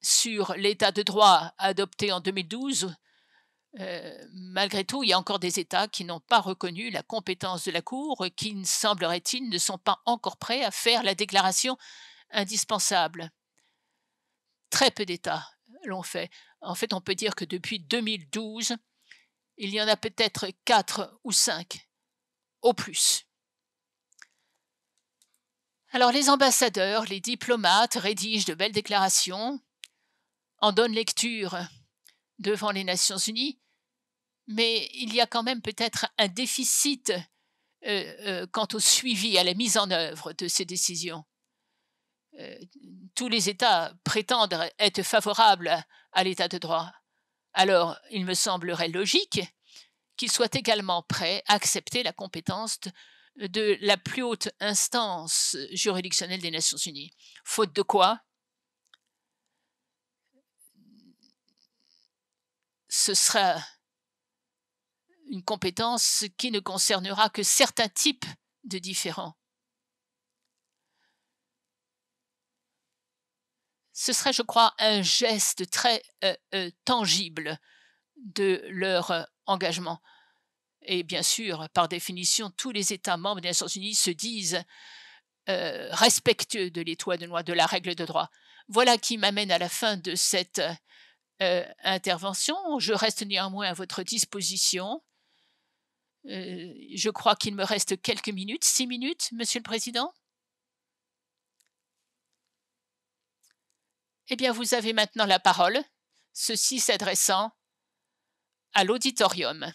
sur l'état de droit adopté en 2012, malgré tout, il y a encore des États qui n'ont pas reconnu la compétence de la Cour, qui, semblerait-il, ne sont pas encore prêts à faire la déclaration indispensable. Très peu d'États l'ont fait. En fait, on peut dire que depuis 2012, il y en a peut-être 4 ou 5 au plus. Alors les ambassadeurs, les diplomates rédigent de belles déclarations, en donnent lecture devant les Nations Unies, mais il y a quand même peut-être un déficit quant au suivi, à la mise en œuvre de ces décisions. Tous les États prétendent être favorables à l'état de droit. Alors, il me semblerait logique qu'ils soient également prêts à accepter la compétence de la plus haute instance juridictionnelle des Nations Unies. Faute de quoi, ce sera une compétence qui ne concernera que certains types de différends. Ce serait, je crois, un geste très tangible de leur engagement. Et bien sûr, par définition, tous les États membres des Nations Unies se disent respectueux de l'étoile de loi, de la règle de droit. Voilà qui m'amène à la fin de cette intervention. Je reste néanmoins à votre disposition. Je crois qu'il me reste quelques minutes, 6 minutes, Monsieur le Président. Eh bien, vous avez maintenant la parole, ceci s'adressant à l'auditorium.